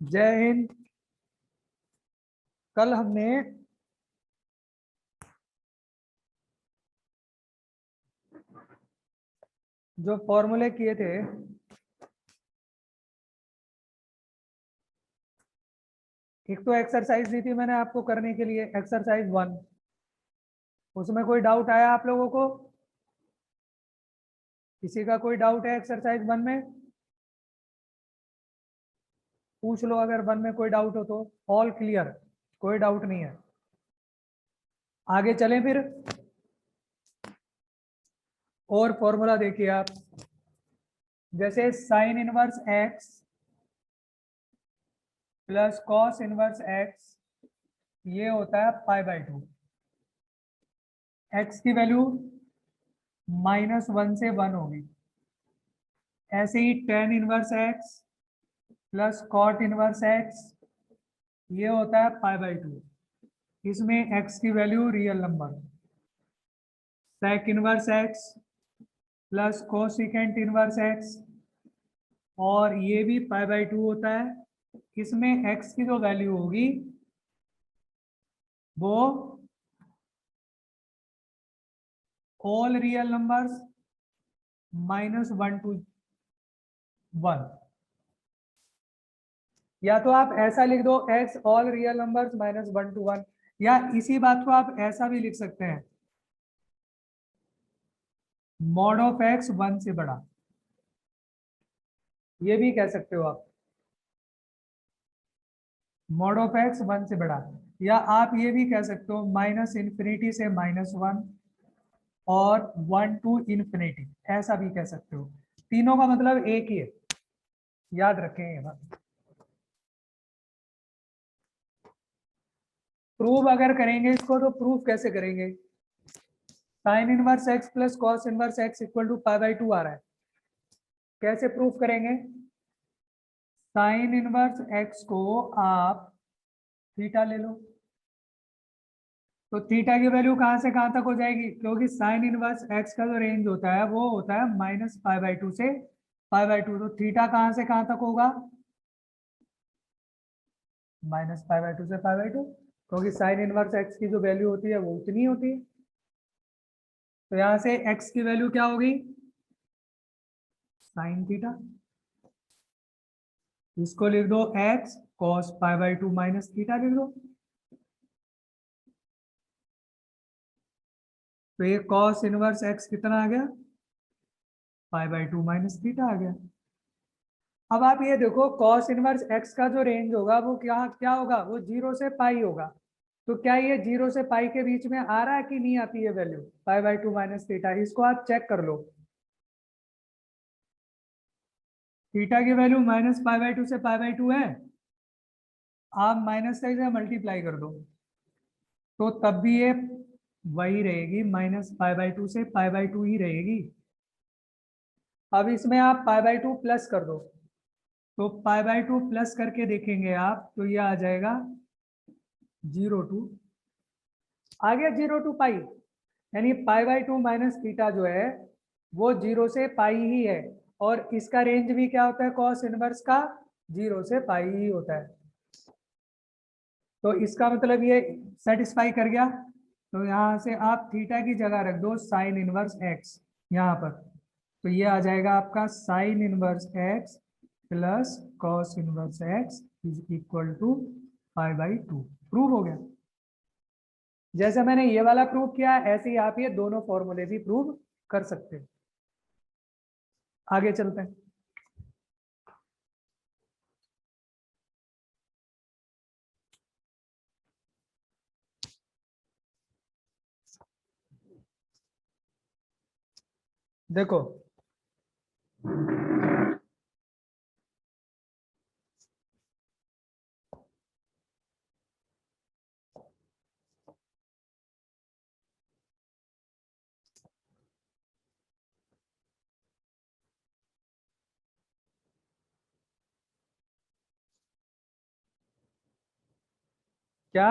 जय हिंद। कल हमने जो फॉर्मूले किए थे एक तो एक्सरसाइज दी थी मैंने आपको करने के लिए, एक्सरसाइज 1। उसमें कोई डाउट आया आप लोगों को? किसी का कोई डाउट है एक्सरसाइज 1 में? पूछ लो अगर 1 में कोई डाउट हो तो। ऑल क्लियर, कोई डाउट नहीं है। आगे चलें फिर। और फॉर्मूला देखिए आप, जैसे sign inverse x plus cos inverse x, ये होता है π/2। एक्स की वैल्यू -1 से 1 होगी। ऐसे ही tan inverse x plus cot inverse x, ये होता है π/2। इसमें x की value real number. Sec inverse x plus cosecant inverse x, और ये भी π/2 होता है। इसमें x की जो वैल्यू होगी वो ऑल रियल नंबर्स -1 to 1। या तो आप ऐसा लिख दो x all real numbers -1 to 1, या इसी बात को आप ऐसा भी लिख सकते हैं, मॉड ऑफ x 1 से बड़ा, ये भी कह सकते हो आप। मॉड ऑफ x 1 से बड़ा, या आप ये भी कह सकते हो -∞ से -1 और 1 to ∞, ऐसा भी कह सकते हो। तीनों का मतलब एक ही है, याद रखेंगे ना। प्रूव अगर करेंगे इसको तो प्रूफ कैसे करेंगे? Sine inverse x plus cos inverse x equal to π/2 आ रहा है। कैसे प्रूफ करेंगे? साइन इनवर्स x को आप थीटा ले लो, तो थीटा की वैल्यू कहां से कहां तक हो जाएगी? क्योंकि साइन इनवर्स x का जो रेंज होता है वो होता है -π/2 से π/2, तो थीटा कहां से कहां तक होगा? -π/2 से π/2, क्योंकि साइन इनवर्स x की जो वैल्यू होती है वो उतनी होती है। तो यहां से x की वैल्यू क्या होगी? Sine theta. इसको लिख दो x cos π/2 माइनस थीटा लिख दो। तो ये cos इनवर्स x कितना आ गया? π/2 माइनस थीटा आ गया। अब आप ये देखो cos इनवर्स x का जो रेंज होगा वो क्या क्या होगा? वो 0 से पाई होगा। तो क्या ये 0 से पाई के बीच में आ रहा है कि नहीं आती है वैल्यू π/2 माइनस थीटा? इसको आप चेक कर लो। थीटा की वैल्यू -π/2 से π/2 है, आप माइनस से मल्टीप्लाई कर दो तो तब भी ये वही रहेगी, -π/2 से π/2 ही रहेगी। अब इसमें आप π/2 प्लस कर दो, तो π/2 प्लस करके देखेंगे आप तो ये आ जाएगा 0 to, आ गया 0 to पाई, यानी π/2 माइनस थीटा जो है वो 0 से पाई ही है। और इसका रेंज भी क्या होता है कॉस इनवर्स का? 0 से पाई ही होता है। तो इसका मतलब ये सेटिस्फाई कर गया। तो यहाँ से आप थीटा की जगह रख दो साइन इनवर्स एक्स यहाँ पर, तो ये आ जाएगा आपका sine inverse x plus cos inverse X is equal to π/2। Prove हो गया। जैसे मैंने ये वाला प्रूव किया ऐसे ही आप ये दोनों फॉर्मूले भी प्रूव कर सकते हैं। आगे चलते हैं। देखो क्या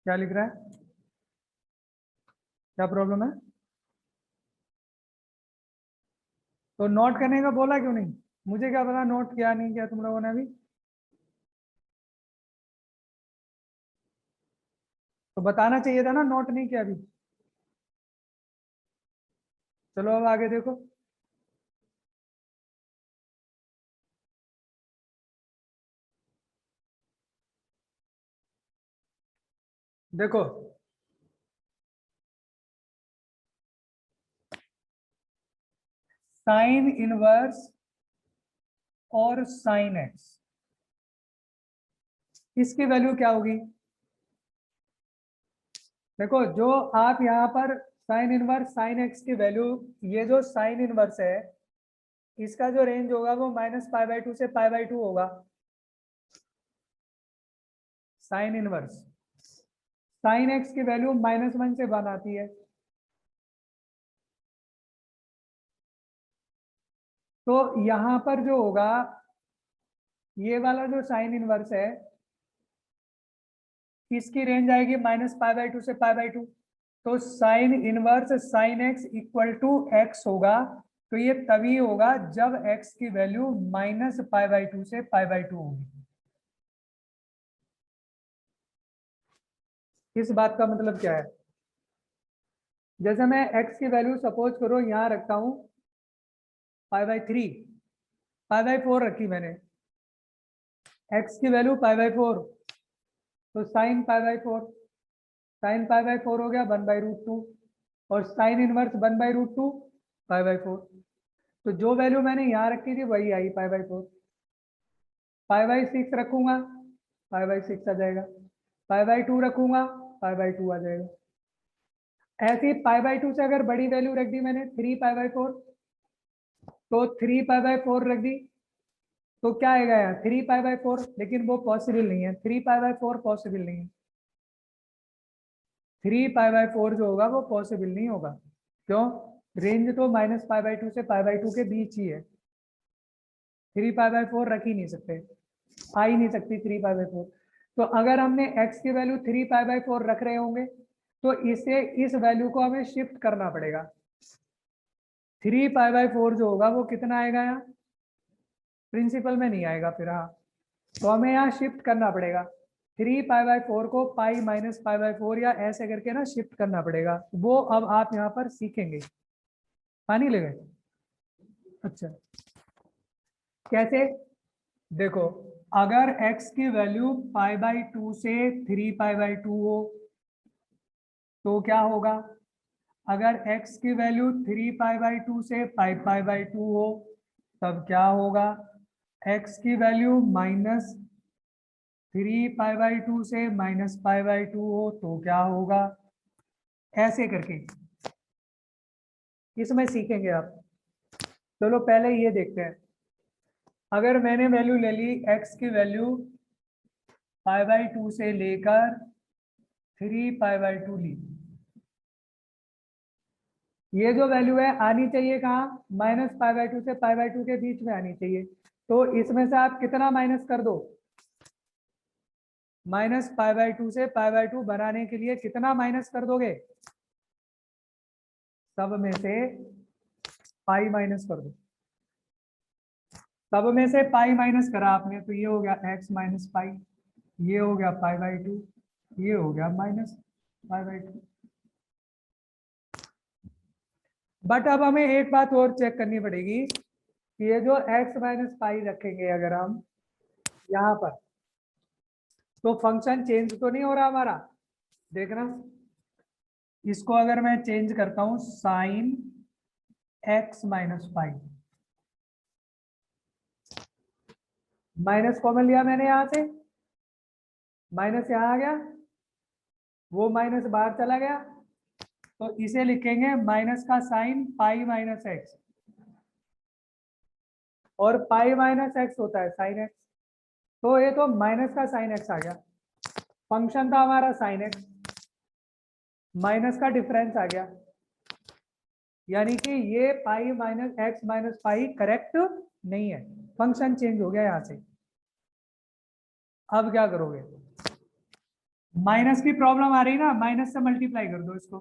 क्या लिख रहा है, क्या प्रॉब्लम है? तो नोट करने का बोला क्यों नहीं? मुझे क्या पता नोट किया नहीं किया तुम लोगों ने अभी, तो बताना चाहिए था ना, नोट नहीं किया अभी। चलो अब आगे देखो। देखो साइन इनवर्स और साइन एक्स, इसकी वैल्यू क्या होगी? देखो जो आप यहाँ पर साइन इनवर्स साइन एक्स की वैल्यू, ये जो साइन इनवर्स है इसका जो रेंज होगा वो -π/2 से π/2 होगा। साइन इनवर्स साइन एक्स की वैल्यू -1 से 1 आती है। तो यहाँ पर जो होगा, ये वाला जो साइन इनवर्स है इसकी रेंज आएगी -π/2 से π/2। तो sine inverse sine x equal to x होगा। तो ये तभी होगा जब एक्स की वैल्यू -π/2 से π/2 होगी। इस बात का मतलब क्या है? जैसे मैं x की वैल्यू सपोज करो यहाँ रखता हूँ π/3, π/4 रखी मैंने, x की वैल्यू π/4, तो साइन π/4, साइन π/4 हो गया 1/√2, और साइन इनवर्स 1/√2 π/4। तो जो वैल्यू मैंने यहाँ रखी थी वही आई π/4। π/6 रखूंगा π/6 आ जाएगा, π/2 रखूंगा π/2 आ जाएगा। ऐसे ही π/2 से अगर बड़ी वैल्यू रख दी मैंने 3π/4, तो 3π/4 रख दी तो क्या आएगा यार 3π/4, लेकिन वो पॉसिबल नहीं है, 3π/4 पॉसिबल नहीं है। 3π/4 जो होगा वो पॉसिबल नहीं होगा। क्यों? रेंज तो -π/2 से π/2 के बीच ही है। 3π/4 रख ही नहीं सकते, आ ही नहीं सकती 3π/4। तो अगर हमने x की वैल्यू 3π/4 रख रहे होंगे तो इसे इस वैल्यू को हमें शिफ्ट करना पड़ेगा। 3π/4 जो होगा वो कितना आएगा यहाँ, प्रिंसिपल में नहीं आएगा फिर। हाँ, तो हमें यहाँ शिफ्ट करना पड़ेगा। 3π/4 को पाई -π/4 या ऐसे करके ना शिफ्ट करना पड़ेगा। वो अब आप यहाँ पर सीखेंगे। पानी ले गए? अच्छा, कैसे? देखो अगर x की वैल्यू π/2 से 3π/2 हो तो क्या होगा? अगर x की वैल्यू 3π/2 से 5π/2 हो तब क्या होगा? x की वैल्यू -3π/2 से -π/2 हो तो क्या होगा? ऐसे करके इसमें सीखेंगे आप। चलो पहले ये देखते हैं। अगर मैंने वैल्यू ले ली x की वैल्यू π/2 से लेकर 3π/2 ली, ये जो वैल्यू है आनी चाहिए कहाँ? -π/2 से π/2 के बीच में आनी चाहिए। तो इसमें से आप कितना माइनस कर दो? -π/2 से π/2 बनाने के लिए कितना माइनस कर दोगे? सब में से पाई माइनस कर दो। सब में से पाई माइनस करा आपने तो ये हो गया x माइनस पाई, ये हो गया π/2, ये हो गया -π/2। बट अब हमें एक बात और चेक करनी पड़ेगी कि ये जो x माइनस पाई रखेंगे अगर हम यहाँ पर, तो फंक्शन चेंज तो नहीं हो रहा हमारा। देखना, इसको अगर मैं चेंज करता हूं sine x minus pi, minus common लिया मैंने यहां से, माइनस यहां आ गया, वो माइनस बाहर चला गया, तो इसे लिखेंगे माइनस का साइन पाई माइनस एक्स, और पाई माइनस एक्स होता है साइन एक्स, तो ये तो माइनस का साइन एक्स आ गया। फंक्शन था हमारा साइन एक्स, माइनस का डिफरेंस आ गया, यानी कि ये pi minus x minus pi correct नहीं है, फंक्शन चेंज हो गया यहां से। अब क्या करोगे? माइनस की प्रॉब्लम आ रही ना, माइनस से मल्टीप्लाई कर दो इसको,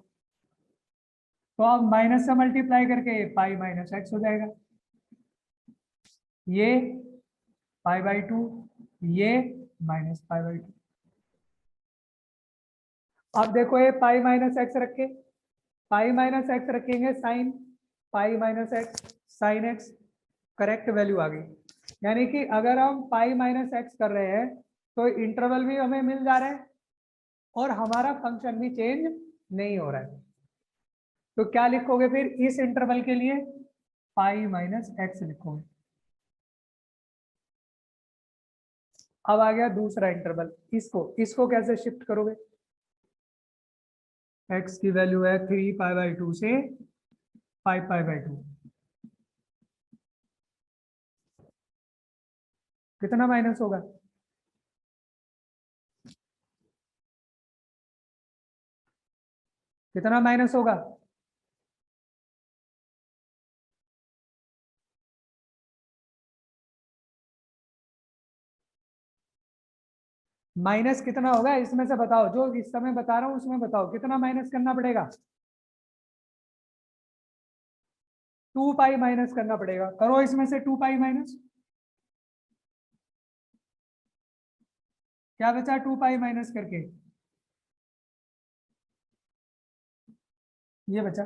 तो अब माइनस से मल्टीप्लाई करके पाई माइनस एक्स हो जाएगा। ये पाई बाई टू, ये माइनस पाई बाई टू। अब देखो ये पाई माइनस एक्स रखे, पाई माइनस एक्स रखेंगे sine pi minus X sine X, correct value आ गई। यानी कि अगर हम पाई माइनस एक्स कर रहे हैं तो इंटरवल भी हमें मिल जा रहा है और हमारा फंक्शन भी चेंज नहीं हो रहा है। तो क्या लिखोगे फिर इस इंटरवल के लिए? पाई माइनस एक्स लिखोगे। अब आ गया दूसरा इंटरवल, इसको इसको कैसे शिफ्ट करोगे? एक्स की वैल्यू है 3 पाई बाई टू से 5 पाई बाई टू। कितना माइनस होगा? कितना माइनस होगा? माइनस कितना होगा इसमें से बताओ, जो इस समय बता रहा हूं उसमें बताओ कितना माइनस करना पड़ेगा? 2 पाई माइनस करना पड़ेगा, करो इसमें से 2 पाई माइनस। क्या बचा 2 पाई माइनस करके? ये बचा।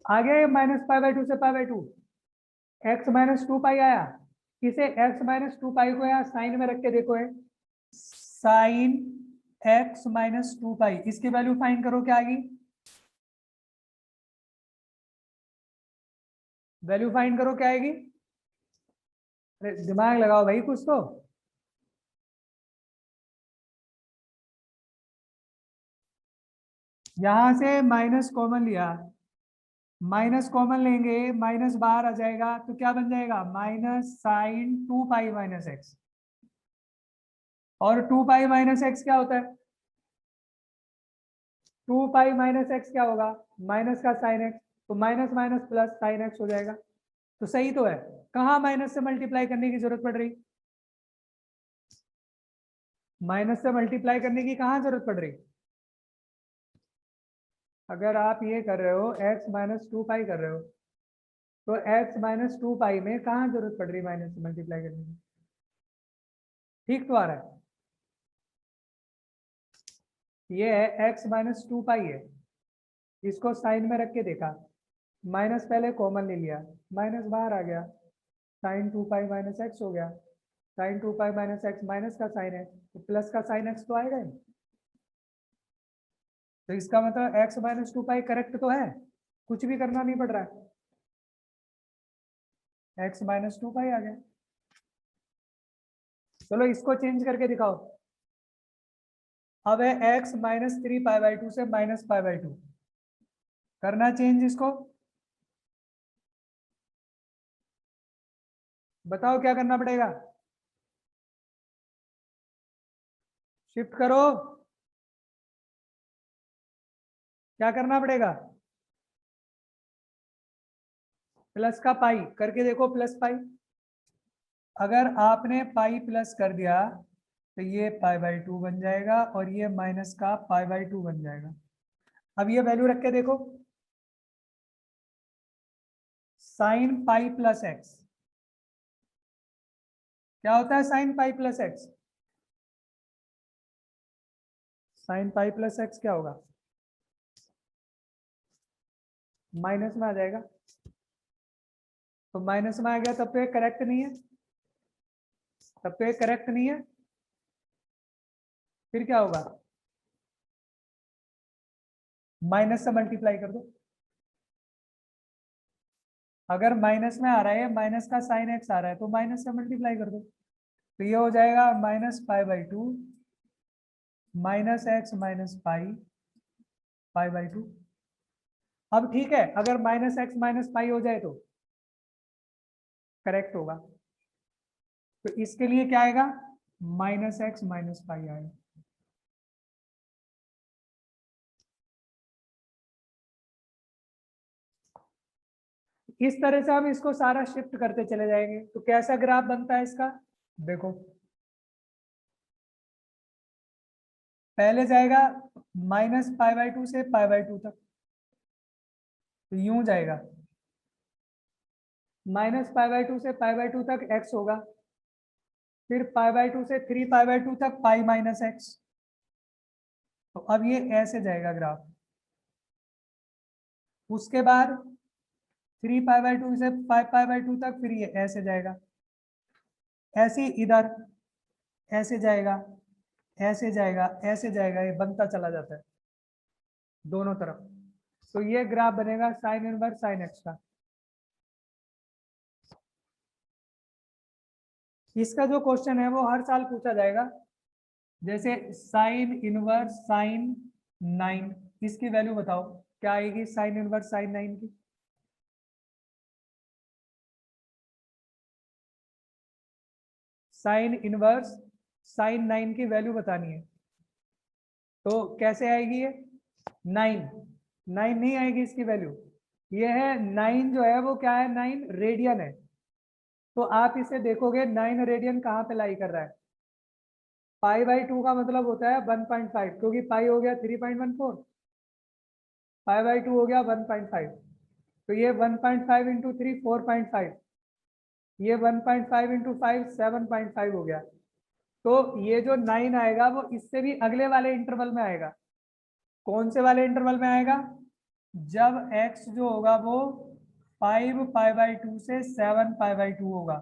आ गया ये माइनस पाई बाई टू से pi by two, X minus two pi आया। इसे एक्स माइनस टू पाई को यहाँ साइन में रख के देखो, है साइन एक्स माइनस टू पाई, इसकी वैल्यू फाइंड करो क्या आएगी? वैल्यू फाइंड करो क्या आएगी? अरे दिमाग लगाओ भाई कुछ तो। यहां से माइनस कॉमन लिया, माइनस कॉमन लेंगे, माइनस बाहर आ जाएगा तो क्या बन जाएगा? Minus sign to pi minus x. और टू पाई माइनस एक्स क्या होता है? टू पाई माइनस एक्स क्या होगा? माइनस का साइन एक्स, तो minus minus plus sine x हो जाएगा। तो सही तो है। कहाँ माइनस से मल्टीप्लाई करने की जरूरत पड़ रही? माइनस से मल्टीप्लाई करने की कहाँ जरूरत पड़ रही? अगर आप ये कर रहे हो एक्स माइनस टू पाई कर रहे हो, तो एक्स माइनस टू पाई में कहाँ जरूरत पड़ रही माइनस से मल्टीप्लाई करने की? ठीक तो आ रहा है। ये है एक्स माइनस टू पाई है, इसको साइन में रख के देखा, माइनस पहले कॉमन ले लिया, माइनस बाहर आ गया, sign to pi minus x हो गया। Sign to pi minus x minus का साइन है तो प्लस का साइन एक्स तो आएगा ही। तो इसका मतलब एक्स माइनस टू पाई करेक्ट तो है, कुछ भी करना नहीं पड़ रहा है, एक्स माइनस टू पाई आ गया। चलो इसको चेंज करके दिखाओ। अब है x minus three pi by two से माइनस पाई बाई टू, करना चेंज इसको। बताओ क्या करना पड़ेगा? शिफ्ट करो। क्या करना पड़ेगा? प्लस का पाई करके देखो, प्लस पाई। अगर आपने पाई प्लस कर दिया तो ये पाई बाई टू बन जाएगा और ये माइनस का पाई बाई टू बन जाएगा। अब ये वैल्यू रख के देखो, साइन पाई प्लस एक्स क्या होता है? Sine pi plus x, sine pi plus x क्या होगा? माइनस में आ जाएगा। तो माइनस में आ गया तब तो ये करेक्ट नहीं है, तब तो ये करेक्ट नहीं है। फिर क्या होगा? माइनस से मल्टीप्लाई कर दो। अगर माइनस में आ रहा है, माइनस का साइन एक्स आ रहा है तो माइनस से मल्टीप्लाई कर दो, तो ये हो जाएगा minus pi by to minus x minus pi pi by two. अब ठीक है, अगर माइनस एक्स माइनस पाई हो जाए तो करेक्ट होगा। तो इसके लिए क्या आएगा? माइनस एक्स माइनस पाई आएगा। इस तरह से हम इसको सारा शिफ्ट करते चले जाएंगे तो कैसा ग्राफ बनता है इसका? देखो, पहले जाएगा माइनस पाई बाई टू से पाई बाई टू तक, तो यूं जाएगा, -π/2 से π/2 तक x होगा, फिर π/2 से 3π/2 तक पाई माइनस एक्स। तो अब ये ऐसे जाएगा ग्राफ। उसके बाद 3π/2 से 5π/2 तक फिर ये ऐसे जाएगा, ऐसे इधर ऐसे जाएगा, ऐसे जाएगा, ऐसे जाएगा, ये बनता चला जाता है दोनों तरफ। तो ये ग्राफ बनेगा साइन इनवर्स साइन एक्स का। इसका जो क्वेश्चन है वो हर साल पूछा जाएगा, जैसे साइन इनवर्स साइन 9, इसकी वैल्यू बताओ क्या आएगी साइन इनवर्स साइन 9 की। साइन इनवर्स साइन 9 की वैल्यू बतानी है, तो कैसे आएगी ये 9 नहीं आएगी इसकी वैल्यू। ये है 9 जो है वो क्या है 9 रेडियन है। तो आप इसे देखोगे 9 रेडियन कहाँ पे लाई कर रहा है, π/2 का मतलब होता है 1.5, क्योंकि पाई हो गया 3.14, π/2 हो गया 1.5, तो ये 1.5 इंटू 3 4.5, ये 1.5 इंटू 5 7.5 हो गया। तो ये जो 9 आएगा वो इससे भी अगले वाले इंटरवल में आएगा। कौन से वाले इंटरवल में आएगा, जब x जो होगा वो 5π/2 से 7π/2 होगा,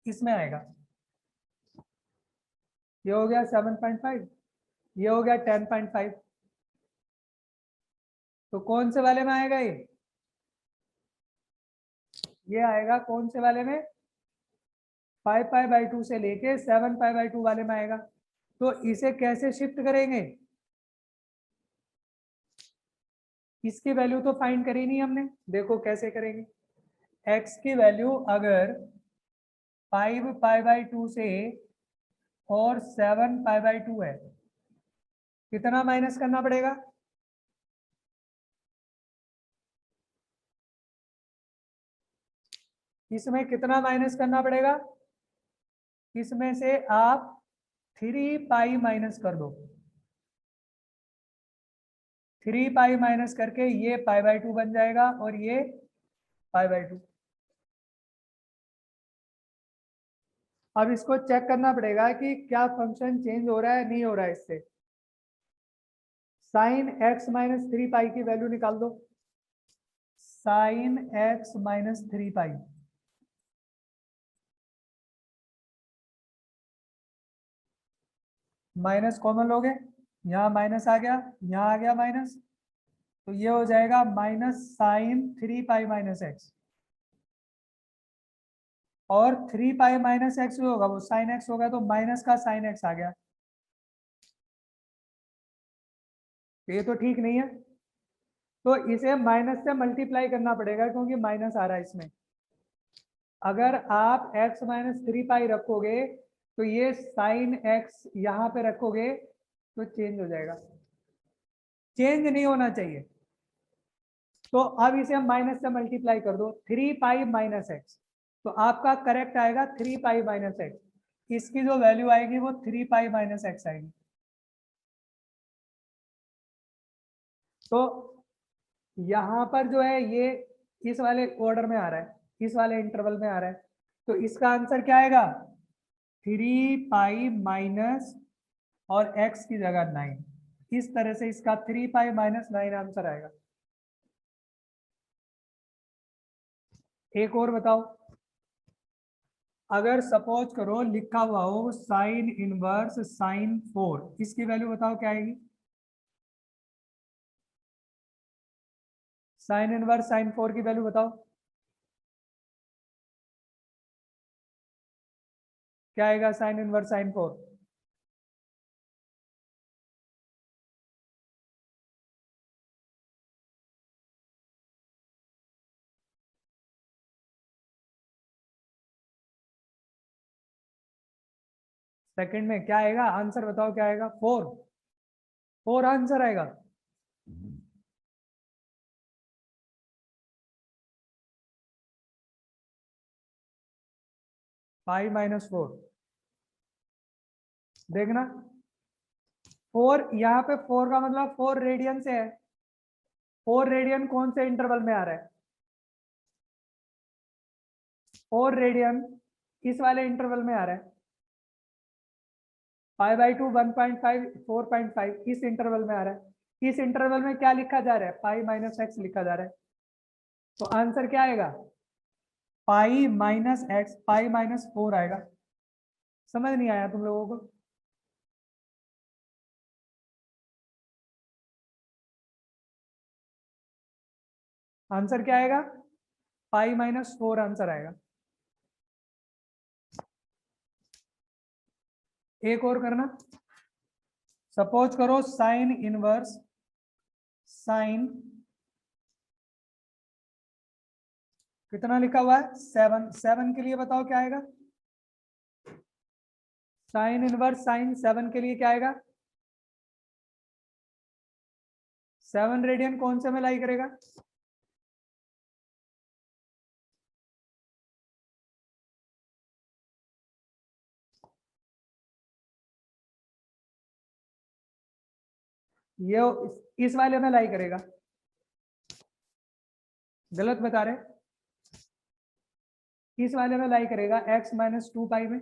इसमें आएगा। ये हो गया 7.5, ये हो गया 10.5, तो कौन से वाले में आएगा ये आएगा कौन से वाले में 5π/2 से लेके 7π/2 वाले में आएगा। तो इसे कैसे शिफ्ट करेंगे, इसकी वैल्यू तो फाइंड करी नहीं हमने, देखो कैसे करेंगे। x की वैल्यू अगर 5π/2 से और 7π/2 है, कितना माइनस करना पड़ेगा, इसमें कितना माइनस करना पड़ेगा, इसमें से आप 3π माइनस कर दो, 3π माइनस करके ये π/2 बन जाएगा और ये π/2। अब इसको चेक करना पड़ेगा कि क्या फंक्शन चेंज हो रहा है नहीं हो रहा है इससे। साइन x माइनस 3π की वैल्यू निकाल दो, sine x minus 3π, minus common लोगे, यहाँ माइनस आ गया, यहाँ आ गया माइनस, तो ये हो जाएगा माइनस साइन 3π माइनस एक्स, और 3π माइनस एक्स जो होगा वो साइन एक्स होगा, तो माइनस का साइन एक्स आ गया। तो ये तो ठीक नहीं है, तो इसे माइनस से मल्टीप्लाई करना पड़ेगा क्योंकि माइनस आ रहा है इसमें। अगर आप x माइनस 3π रखोगे तो ये साइन x यहाँ पे रखोगे तो चेंज हो जाएगा, चेंज नहीं होना चाहिए। तो अब इसे हम माइनस से मल्टीप्लाई कर दो, 3π माइनस एक्स, तो आपका करेक्ट आएगा 3π माइनस एक्स, इसकी जो वैल्यू आएगी वो 3π माइनस एक्स आएगी। तो यहाँ पर जो है ये इस वाले ऑर्डर में आ रहा है, इस वाले इंटरवल में आ रहा है, तो इसका आंसर क्या आएगा 3π माइनस और x की जगह 9, इस तरह से इसका 3π माइनस 9 आंसर आएगा। एक और बताओ, अगर सपोज करो लिखा हुआ हो साइन इनवर्स साइन 4, इसकी वैल्यू बताओ क्या आएगी, साइन इनवर्स साइन 4 की वैल्यू बताओ क्या आएगा, साइन इनवर्स साइन 4। सेकंड में क्या आएगा, आंसर बताओ क्या आएगा, 4 आंसर आएगा। पाई माइनस 4, देखना 4, यहाँ पे 4 का मतलब 4 रेडियन से है, 4 रेडियन कौन से इंटरवल में आ रहा है, 4 रेडियन इस वाले इंटरवल में आ रहा है, पाई बाई टू 1.5 4.5 इस इंटरवल में आ रहा है। इस इंटरवल में क्या लिखा जा रहा है, पाई माइनस एक्स लिखा जा रहा है। तो आंसर क्या आएगा, पाई माइनस एक्स, पाई माइनस 4 आएगा। समझ नहीं आया तुम लोगों को? आंसर क्या आएगा, पाई माइनस 4 आंसर आएगा। एक और करना, सपोज करो साइन इनवर्स साइन, कितना लिखा हुआ है 7, 7 के लिए बताओ क्या आएगा, साइन इनवर्स साइन 7 के लिए क्या आएगा, 7 रेडियन कौन से में लाई करेगा, ये इस वाले में लाई करेगा। गलत बता रहे, इस वाले में लाई करेगा x माइनस 2 पाई में,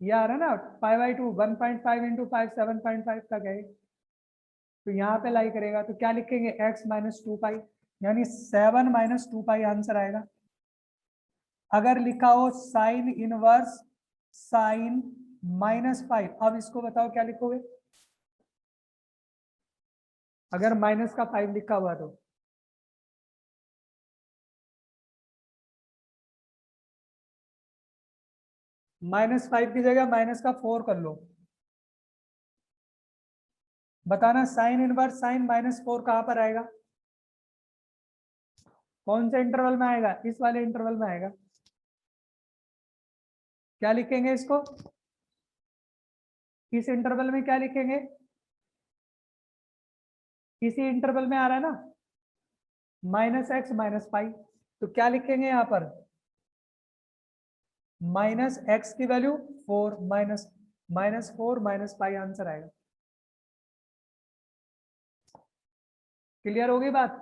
ये आ रहा है ना, पाई बाई टू 1.5 इंटू 5 7.5 तक है, तो यहाँ पे लाई करेगा तो क्या लिखेंगे x माइनस 2 पाई, यानी 7 माइनस 2 पाई आंसर आएगा। अगर लिखा हो साइन इनवर्स साइन -5, अब इसको बताओ क्या लिखोगे, अगर माइनस का 5 लिखा हुआ तो -5 की जगह माइनस का 4 कर लो। बताना साइन इनवर्स साइन -4 कहां पर आएगा, कौन से इंटरवल में आएगा, इस वाले इंटरवल में आएगा। क्या लिखेंगे इसको, इस इंटरवल में क्या लिखेंगे, इसी इंटरवल में आ रहा है ना, -x -पाई, तो क्या लिखेंगे यहां पर, -x की वैल्यू 4 -4 -पाई आंसर आएगा। क्लियर होगी बात?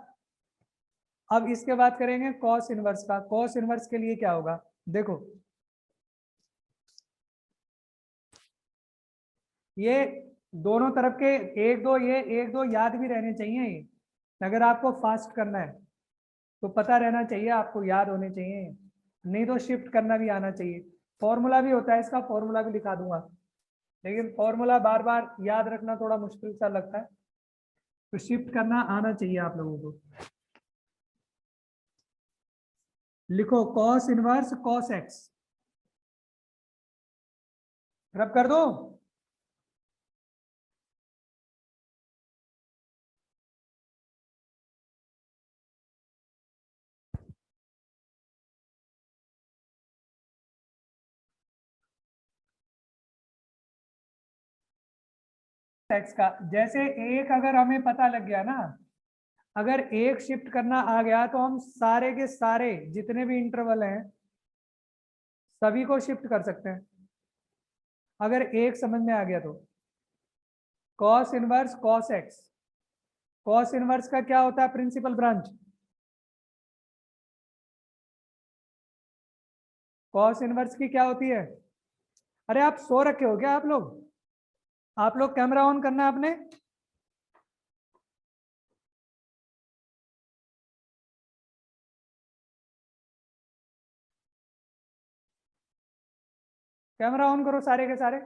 अब इसके बाद करेंगे कॉस इनवर्स का। कॉस इनवर्स के लिए क्या होगा, देखो ये दोनों तरफ के एक दो, ये एक दो याद भी रहने चाहिए, ये अगर आपको फास्ट करना है तो पता रहना चाहिए, आपको याद होने चाहिए, नहीं तो शिफ्ट करना भी आना चाहिए। फॉर्मूला भी होता है इसका, फॉर्मूला भी दिखा दूंगा, लेकिन फॉर्मूला बार बार याद रखना थोड़ा मुश्किल सा लगता है, तो शिफ्ट करना आना चाहिए आप लोगों को। लिखो कॉस इनवर्स कॉस एक्स, रब कर दो, एक्स का। जैसे एक अगर हमें पता लग गया ना, अगर एक शिफ्ट करना आ गया तो हम सारे के सारे जितने भी इंटरवल हैं सभी को शिफ्ट कर सकते हैं, अगर एक समझ में आ गया तो। Cos inverse cos x, cos inverse का क्या होता है प्रिंसिपल ब्रांच, कॉस इनवर्स की क्या होती है, अरे आप सो रखे हो क्या आप लोग कैमरा ऑन करना है आपने, कैमरा ऑन करो सारे के सारे।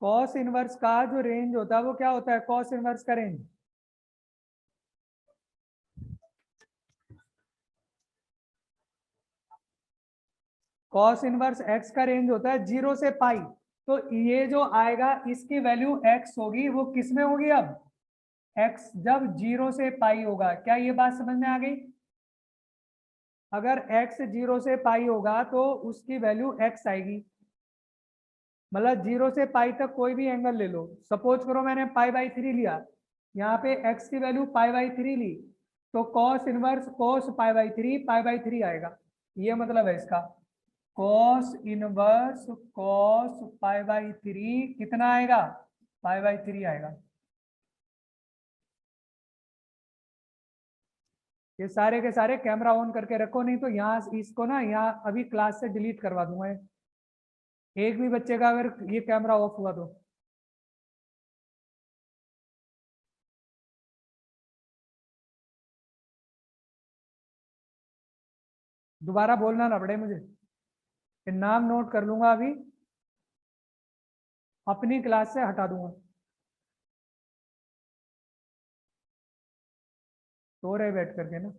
कॉस इनवर्स का जो रेंज होता है वो क्या होता है, कॉस इनवर्स का रेंज, कॉस इनवर्स एक्स का रेंज होता है 0 से पाई। तो ये जो आएगा इसकी वैल्यू एक्स होगी, वो किस में होगी अब, एक्स जब 0 से पाई होगा। क्या ये बात समझ में आ गई? अगर x 0 से पाई होगा तो उसकी वैल्यू x आएगी। मतलब 0 से पाई तक कोई भी एंगल ले लो। सपोज करो मैंने पाई बाई 3 लिया, यहाँ पे x की वैल्यू पाई बाई 3 ली, तो cos inverse cos pi by 3 आएगा। ये मतलब है इसका, cos inverse cos pi by 3 कितना आएगा, पाई बाई 3 आएगा। ये सारे के सारे कैमरा ऑन करके रखो, नहीं तो यहाँ इसको ना यहाँ अभी क्लास से डिलीट करवा दूंगा। एक भी बच्चे का अगर ये कैमरा ऑफ हुआ तो दोबारा बोलना ना पड़े मुझे, ये नाम नोट कर लूंगा, अभी अपनी क्लास से हटा दूंगा। सो रहे बैठ करके ना।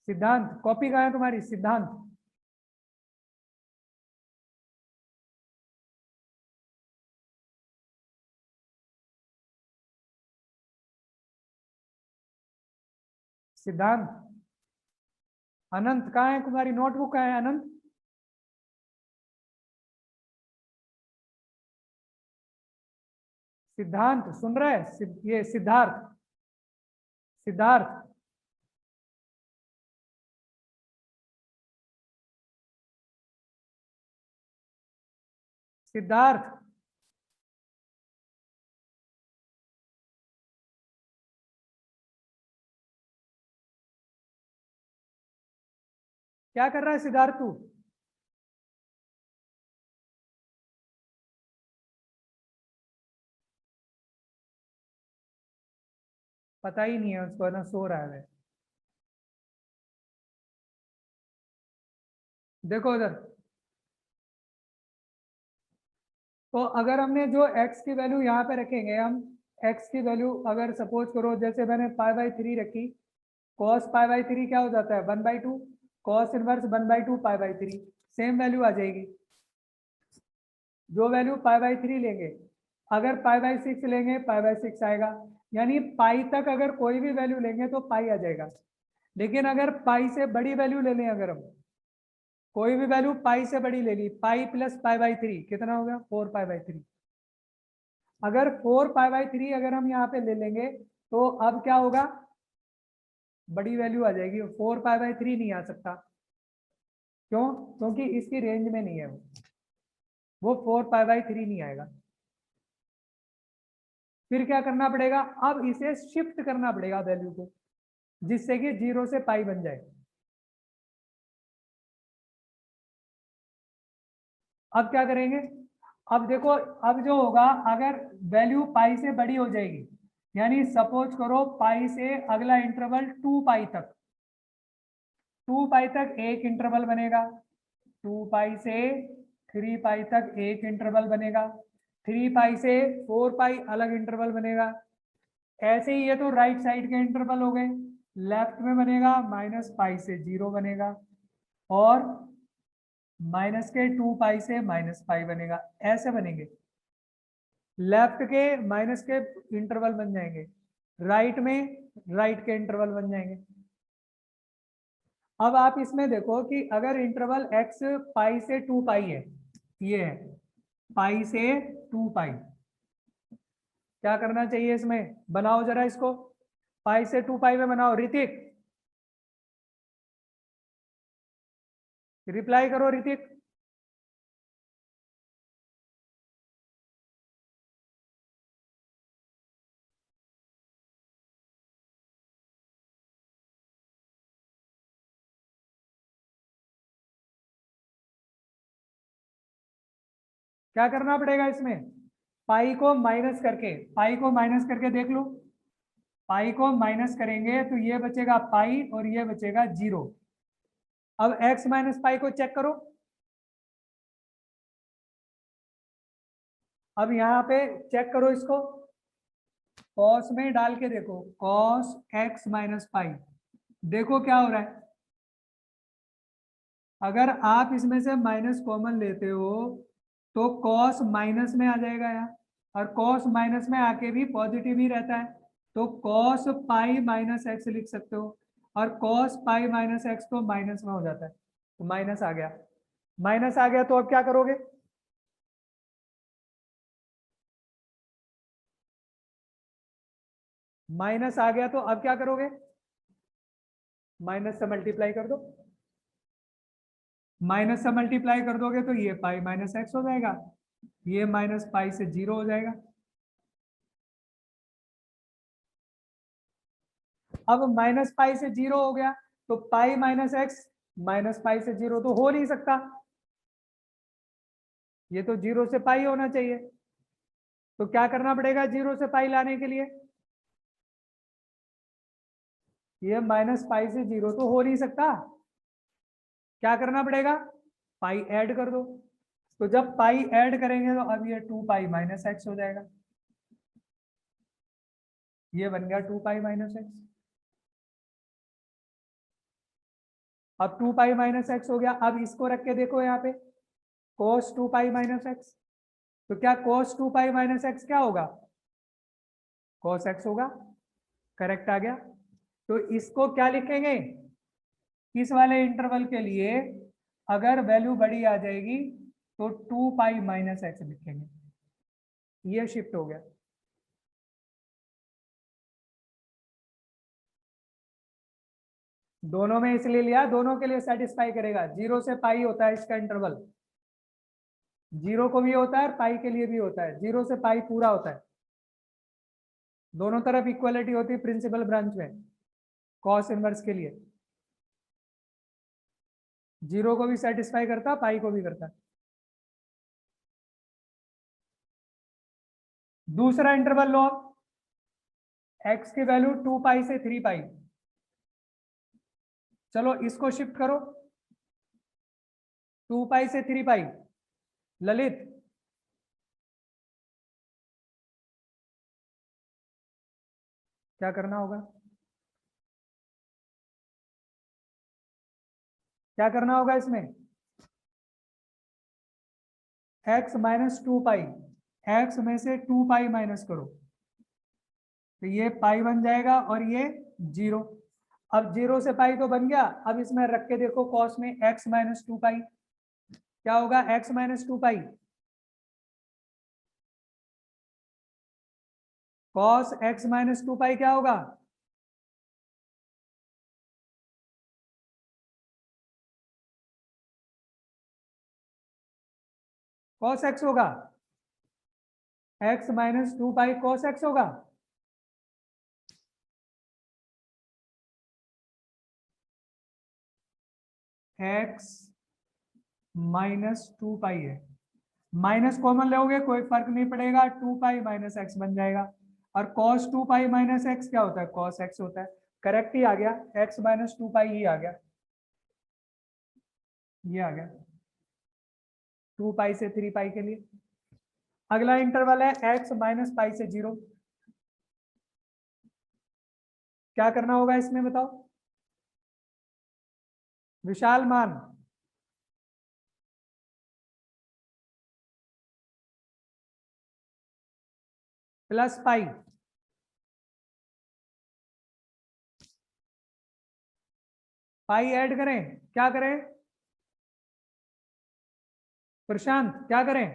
सिद्धांत कॉपी कहाँ है तुम्हारी, सिद्धांत? सिद्धांत, अनंत कहाँ है, तुम्हारी नोटबुक कहाँ है अनंत? सिद्धांत सुन रहा है? ये सिद्धार्थ, सिद्धार्थ सिद्धार्थ क्या कर रहा है सिद्धार्थ तू? पता ही नहीं है उसको ना, सो रहा है। देखो उधर, तो अगर हमने जो x की वैल्यू यहाँ पे रखेंगे, हम x की वैल्यू अगर सपोज करो जैसे मैंने पाई बाई 3 रखी, cos पाई बाई 3 क्या हो जाता है 1/2, cos inverse 1/2 pi by 3, same value आ जाएगी। जो वैल्यू पाई बाई 3 लेंगे, अगर पाई बाई 6 लेंगे पाई बाई 6 आएगा। यानी पाई तक अगर कोई भी वैल्यू लेंगे तो पाई आ जाएगा। लेकिन अगर पाई से बड़ी वैल्यू ले लें, अगर हम कोई भी वैल्यू पाई से बड़ी ले ली, पाई प्लस पाई बाई 3 कितना हो गया, 4 पाई बाई 3। अगर 4 पाई बाई 3 अगर हम यहाँ पे ले लेंगे तो अब क्या होगा, बड़ी वैल्यू आ जाएगी, 4 पाई बाई 3 नहीं आ सकता। क्यों? क्योंकि इसकी रेंज में नहीं है वो 4 पाई बाई 3 नहीं आएगा। फिर क्या करना पड़ेगा, अब इसे शिफ्ट करना पड़ेगा वैल्यू को, जिससे कि 0 से पाई बन जाए। अब क्या करेंगे, अब देखो, अब जो होगा अगर वैल्यू पाई से बड़ी हो जाएगी, यानी सपोज करो पाई से अगला इंटरवल 2 पाई तक, 2 पाई तक एक इंटरवल बनेगा, 2 पाई से 3 पाई तक एक इंटरवल बनेगा, 3 पाई से 4 पाई अलग इंटरवल बनेगा। ऐसे ही ये तो राइट साइड के इंटरवल हो गए। लेफ्ट में बनेगा माइनस पाई से 0 बनेगा, और माइनस के 2 पाई से माइनस पाई बनेगा। ऐसे बनेंगे, लेफ्ट के माइनस के इंटरवल बन जाएंगे, राइट में राइट के इंटरवल बन जाएंगे। अब आप इसमें देखो कि अगर इंटरवल x पाई से 2 पाई है, ये है पाई से 2 पाई, क्या करना चाहिए इसमें, बनाओ जरा इसको, पाई से 2 पाई में बनाओ। ऋतिक, रिप्लाई करो ऋतिक। क्या करना पड़ेगा इसमें, पाई को माइनस करके, पाई को माइनस करके देख लो, पाई को माइनस करेंगे तो ये बचेगा पाई और ये बचेगा 0। अब x माइनस पाई को चेक करो, अब यहाँ पे चेक करो इसको, कॉस में डाल के देखो, कॉस x माइनस पाई, देखो क्या हो रहा है। अगर आप इसमें से माइनस कॉमन लेते हो तो कॉस माइनस में आ जाएगा यहाँ, और कॉस माइनस में आके भी पॉजिटिव ही रहता है, तो कॉस पाई माइनस एक्स लिख सकते हो, और कॉस पाई माइनस एक्स तो माइनस में हो जाता है, तो माइनस आ गया। माइनस आ गया तो अब क्या करोगे? माइनस आ गया तो अब क्या करोगे? माइनस से मल्टीप्लाई कर दो। माइनस से मल्टीप्लाई कर दोगे तो ये पाई माइनस एक्स हो जाएगा, ये माइनस पाई से जीरो हो जाएगा। अब माइनस पाई से जीरो हो गया, तो पाई माइनस एक्स माइनस पाई से जीरो तो हो नहीं सकता, ये तो जीरो से पाई होना चाहिए। तो क्या करना पड़ेगा जीरो से पाई लाने के लिए? ये माइनस पाई से जीरो तो हो नहीं सकता, क्या करना पड़ेगा? पाई ऐड कर दो। तो जब पाई ऐड करेंगे तो अब ये टू पाई माइनस एक्स हो जाएगा, ये बन गया टू पाई माइनस एक्स। अब टू पाई माइनस एक्स हो गया, अब इसको रख के देखो यहाँ पे कोस टू पाई माइनस एक्स, तो क्या कोस टू पाई माइनस एक्स क्या होगा? कोस एक्स होगा। करेक्ट आ गया। तो इसको क्या लिखेंगे? इस वाले इंटरवल के लिए अगर वैल्यू बड़ी आ जाएगी तो टू पाई माइनस एक्स लिखेंगे, ये शिफ्ट हो गया। दोनों में इसलिए लिया, दोनों के लिए सेटिस्फाई करेगा। जीरो से पाई होता है इसका इंटरवल, जीरो को भी होता है और पाई के लिए भी होता है, जीरो से पाई पूरा होता है, दोनों तरफ इक्वलिटी होती है प्रिंसिपल ब्रांच में कॉस इनवर्स के लिए, जीरो को भी सेटिस्फाई करता, पाई को भी करता। दूसरा इंटरवल लो, एक्स की वैल्यू टू पाई से थ्री पाई, चलो इसको शिफ्ट करो, टू पाई से थ्री पाई। ललित, क्या करना होगा? क्या करना होगा इसमें? एक्स माइनस टू पाई, एक्स में से टू पाई माइनस करो, तो ये पाई बन जाएगा और ये जीरो। अब जीरो से पाई तो बन गया, अब इसमें रख के देखो कॉस में एक्स माइनस टू पाई, क्या होगा? X minus two pi cos X minus two pi क्या होगा? कॉस एक्स होगा, X minus two pi cos X होगा। एक्स माइनस टू पाई है, माइनस कॉमन लोगे कोई फर्क नहीं पड़ेगा, टू पाई माइनस एक्स बन जाएगा, और कॉस टू पाई माइनस एक्स क्या होता है? कॉस एक्स होता है। करेक्ट ही आ गया, एक्स माइनस टू पाई ही आ गया, ये आ गया टू पाई से थ्री पाई के लिए। अगला इंटरवल है एक्स माइनस पाई से जीरो, क्या करना होगा इसमें बताओ? विशाल मान, प्लस पाई, पाई ऐड करें, क्या करें? प्रशांत क्या करें?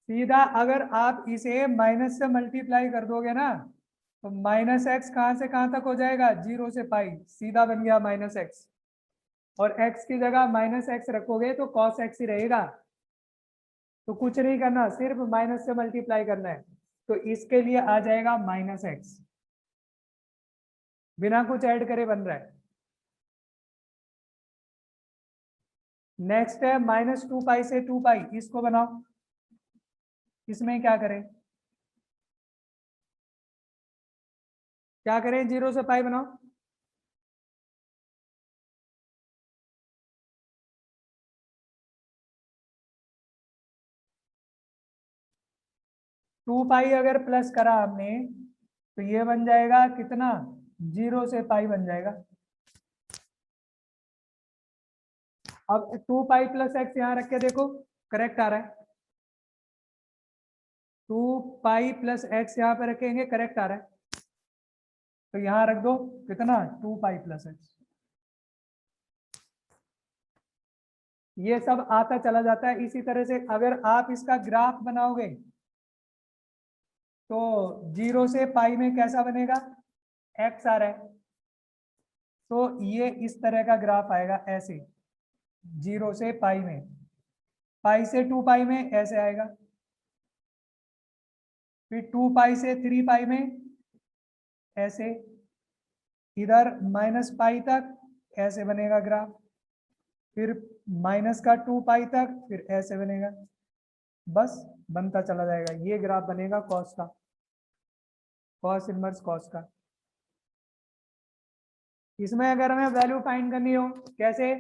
सीधा अगर आप इसे माइनस से मल्टीप्लाई कर दोगे ना, तो माइनस एक्स कहां से कहां तक हो जाएगा? जीरो से पाई, सीधा बन गया माइनस एक्स, और x की जगह माइनस एक्स रखोगे तो cos x ही रहेगा। तो कुछ नहीं करना, सिर्फ माइनस से मल्टीप्लाई करना है, तो इसके लिए आ जाएगा माइनस एक्स, बिना कुछ ऐड करे बन रहा है। नेक्स्ट है माइनस टू पाई से टू पाई, इसको बनाओ, इसमें क्या करें? क्या करें? जीरो से पाई बनाओ, 2 पाई अगर प्लस करा हमने तो ये बन जाएगा कितना, 0 से पाई बन जाएगा। अब 2 पाई प्लस एक्स यहाँ रख के देखो करेक्ट आ रहा है। 2 पाई प्लस एक्स यहाँ पे रखेंगे करेक्ट आ रहा है। तो यहाँ रख दो कितना, 2 पाई प्लस एक्स। ये सब आता चला जाता है। इसी तरह से अगर आप इसका ग्राफ बनाओगे तो 0 से पाई में कैसा बनेगा, एक्स आ रहा है, तो ये इस तरह का ग्राफ आएगा ऐसे, 0 से पाई में, पाई से 2 पाई में ऐसे आएगा, फिर 2 पाई से 3 पाई में ऐसे, इधर -पाई तक ऐसे बनेगा ग्राफ, फिर -2 पाई तक फिर ऐसे बनेगा, बस बनता चला जाएगा। ये ग्राफ बनेगा कॉस का, कॉस इनवर्स कॉस का। इसमें अगर हमें वैल्यू फाइंड करनी हो कैसे,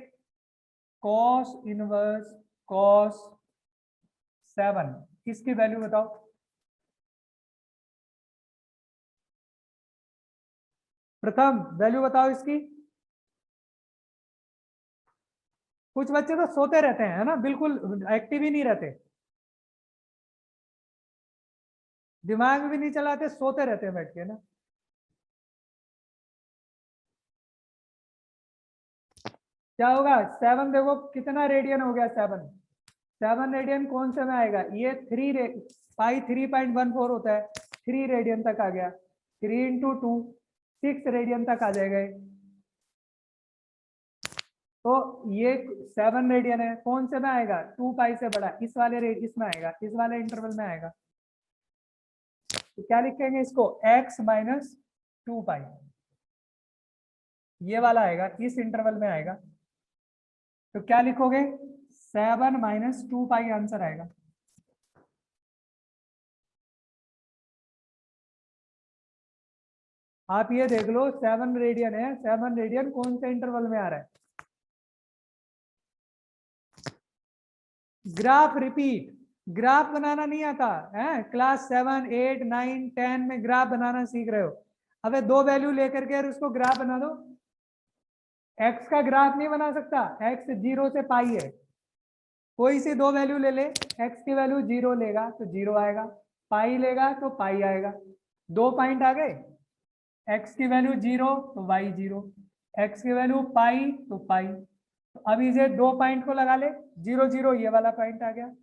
कॉस इनवर्स कॉस 7, इसकी वैल्यू बताओ। प्रथम वैल्यू बताओ इसकी। कुछ बच्चे तो सोते रहते हैं है ना, बिल्कुल एक्टिव ही नहीं रहते, दिमाग भी नहीं चलाते, सोते रहते हैं बैठ के ना। क्या होगा, 7 देखो कितना रेडियन हो गया, 7 रेडियन कौन से में आएगा, ये पाई 3.14 होता है, 3 रेडियन तक आ गया, 3 इंटू 2 6 रेडियन तक आ जाएगा। तो ये 7 रेडियन है, कौन से में आएगा, 2 पाई से बड़ा, इस वाले इसमें आएगा, इस वाले इंटरवल में आएगा। तो क्या लिखेंगे इसको, x माइनस 2 पाई, ये वाला आएगा, इस इंटरवल में आएगा। तो क्या लिखोगे, 7 - 2 पाई आंसर आएगा। आप ये देख लो 7 रेडियन है, 7 रेडियन कौन से इंटरवल में आ रहा है। ग्राफ रिपीट, ग्राफ बनाना नहीं आता है, क्लास 7 8 9 10 में ग्राफ बनाना सीख रहे हो। अबे 2 वैल्यू लेकर के उसको ग्राफ बना दो। एक्स का ग्राफ नहीं बना सकता, एक्स 0 से पाई है, कोई सी 2 वैल्यू ले ले, एक्स की वैल्यू 0 लेगा तो 0 आएगा, पाई लेगा तो पाई आएगा, 2 पॉइंट आ गए, एक्स की वैल्यू 0 तो वाई 0, एक्स की वैल्यू पाई तो पाई। तो अब इसे 2 पॉइंट को लगा ले, 0 0 ये वाला पॉइंट आ गया,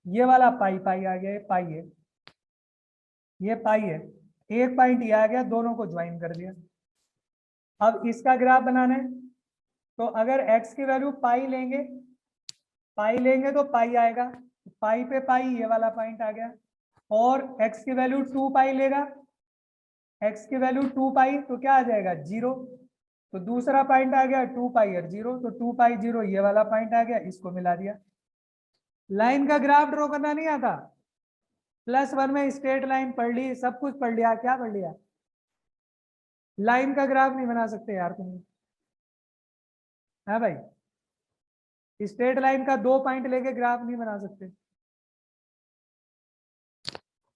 ये वाला पाई पाई आ गया, ये पाई है, ये पाई है, एक पॉइंट ये आ गया, दोनों को ज्वाइन कर दिया। अब इसका ग्राफ बनाना है, तो अगर x की वैल्यू पाई लेंगे तो पाई आएगा, पाई पे पाई ये वाला पॉइंट आ गया, और x की वैल्यू 2 पाई लेगा, x की वैल्यू 2 पाई तो क्या आ जाएगा, 0, तो दूसरा पॉइंट आ गया 2 पाई और 0, तो 2 पाई 0 ये वाला पॉइंट आ गया, इसको मिला दिया। लाइन का ग्राफ ड्रॉ करना नहीं आता, +1 में स्ट्रेट लाइन पढ़ ली, सब कुछ पढ़ लिया, क्या पढ़ लिया, लाइन का ग्राफ नहीं बना सकते यार तुम, है भाई, स्ट्रेट लाइन का 2 पॉइंट लेके ग्राफ नहीं बना सकते।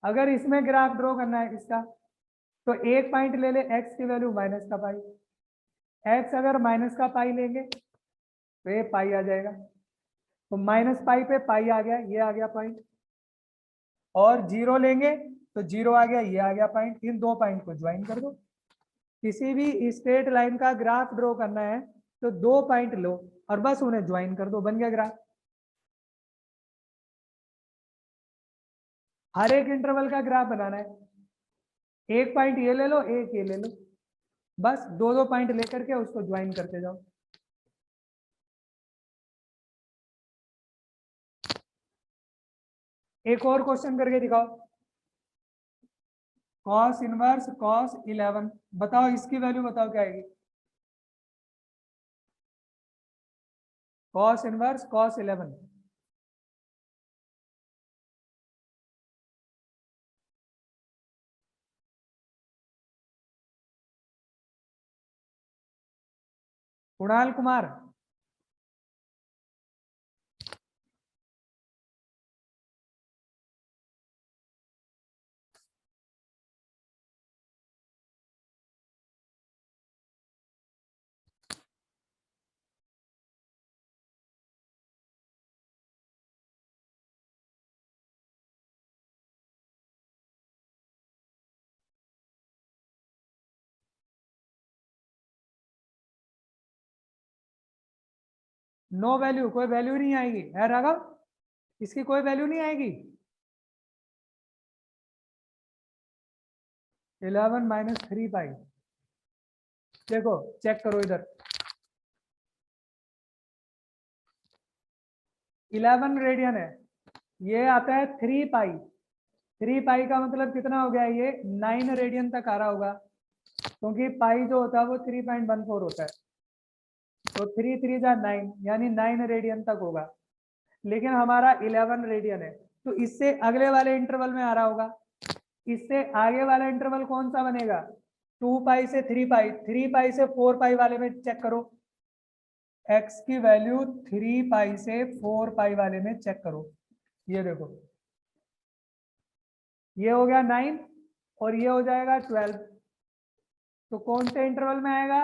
अगर इसमें ग्राफ ड्रॉ करना है इसका, तो एक पॉइंट ले ले, एक्स की वैल्यू माइनस का पाई, एक्स अगर माइनस का पाई लेंगे तो ये पाई आ जाएगा, तो -पाई पे पाई आ गया, ये आ गया पॉइंट, और 0 लेंगे तो 0 आ गया, ये आ गया पॉइंट, इन 2 पॉइंट को ज्वाइन कर दो। किसी भी स्ट्रेट लाइन का ग्राफ ड्रॉ करना है तो 2 पॉइंट लो और बस उन्हें ज्वाइन कर दो, बन गया ग्राफ। हर एक इंटरवल का ग्राफ बनाना है, एक पॉइंट ये ले लो, एक ये ले लो, बस 2 पॉइंट लेकर के उसको ज्वाइन करते जाओ। एक और क्वेश्चन करके दिखाओ, कॉस इनवर्स कॉस 11, बताओ इसकी वैल्यू बताओ क्या आएगी, cos inverse cos 11। Kunal Kumar, no value, कोई वैल्यू नहीं आएगी है राघव, इसकी कोई वैल्यू नहीं आएगी। 11 माइनस 3 पाई, देखो चेक करो इधर, 11 रेडियन है, ये आता है 3 पाई, 3 पाई का मतलब कितना हो गया, ये 9 रेडियन तक आ रहा होगा, क्योंकि पाई जो होता है वो 3.14 होता है, तो 3 3 जा 9, यानी 9 रेडियन तक होगा। लेकिन हमारा 11 रेडियन है, तो इससे अगले वाले इंटरवल में आ रहा होगा, इससे आगे वाला इंटरवल कौन सा बनेगा, 2 पाई से 3 पाई, 3 पाई से 4 पाई वाले में चेक करो, x की वैल्यू 3 पाई से 4 पाई वाले में चेक करो, ये देखो ये हो गया 9 और ये हो जाएगा 12, तो कौन से इंटरवल में आएगा,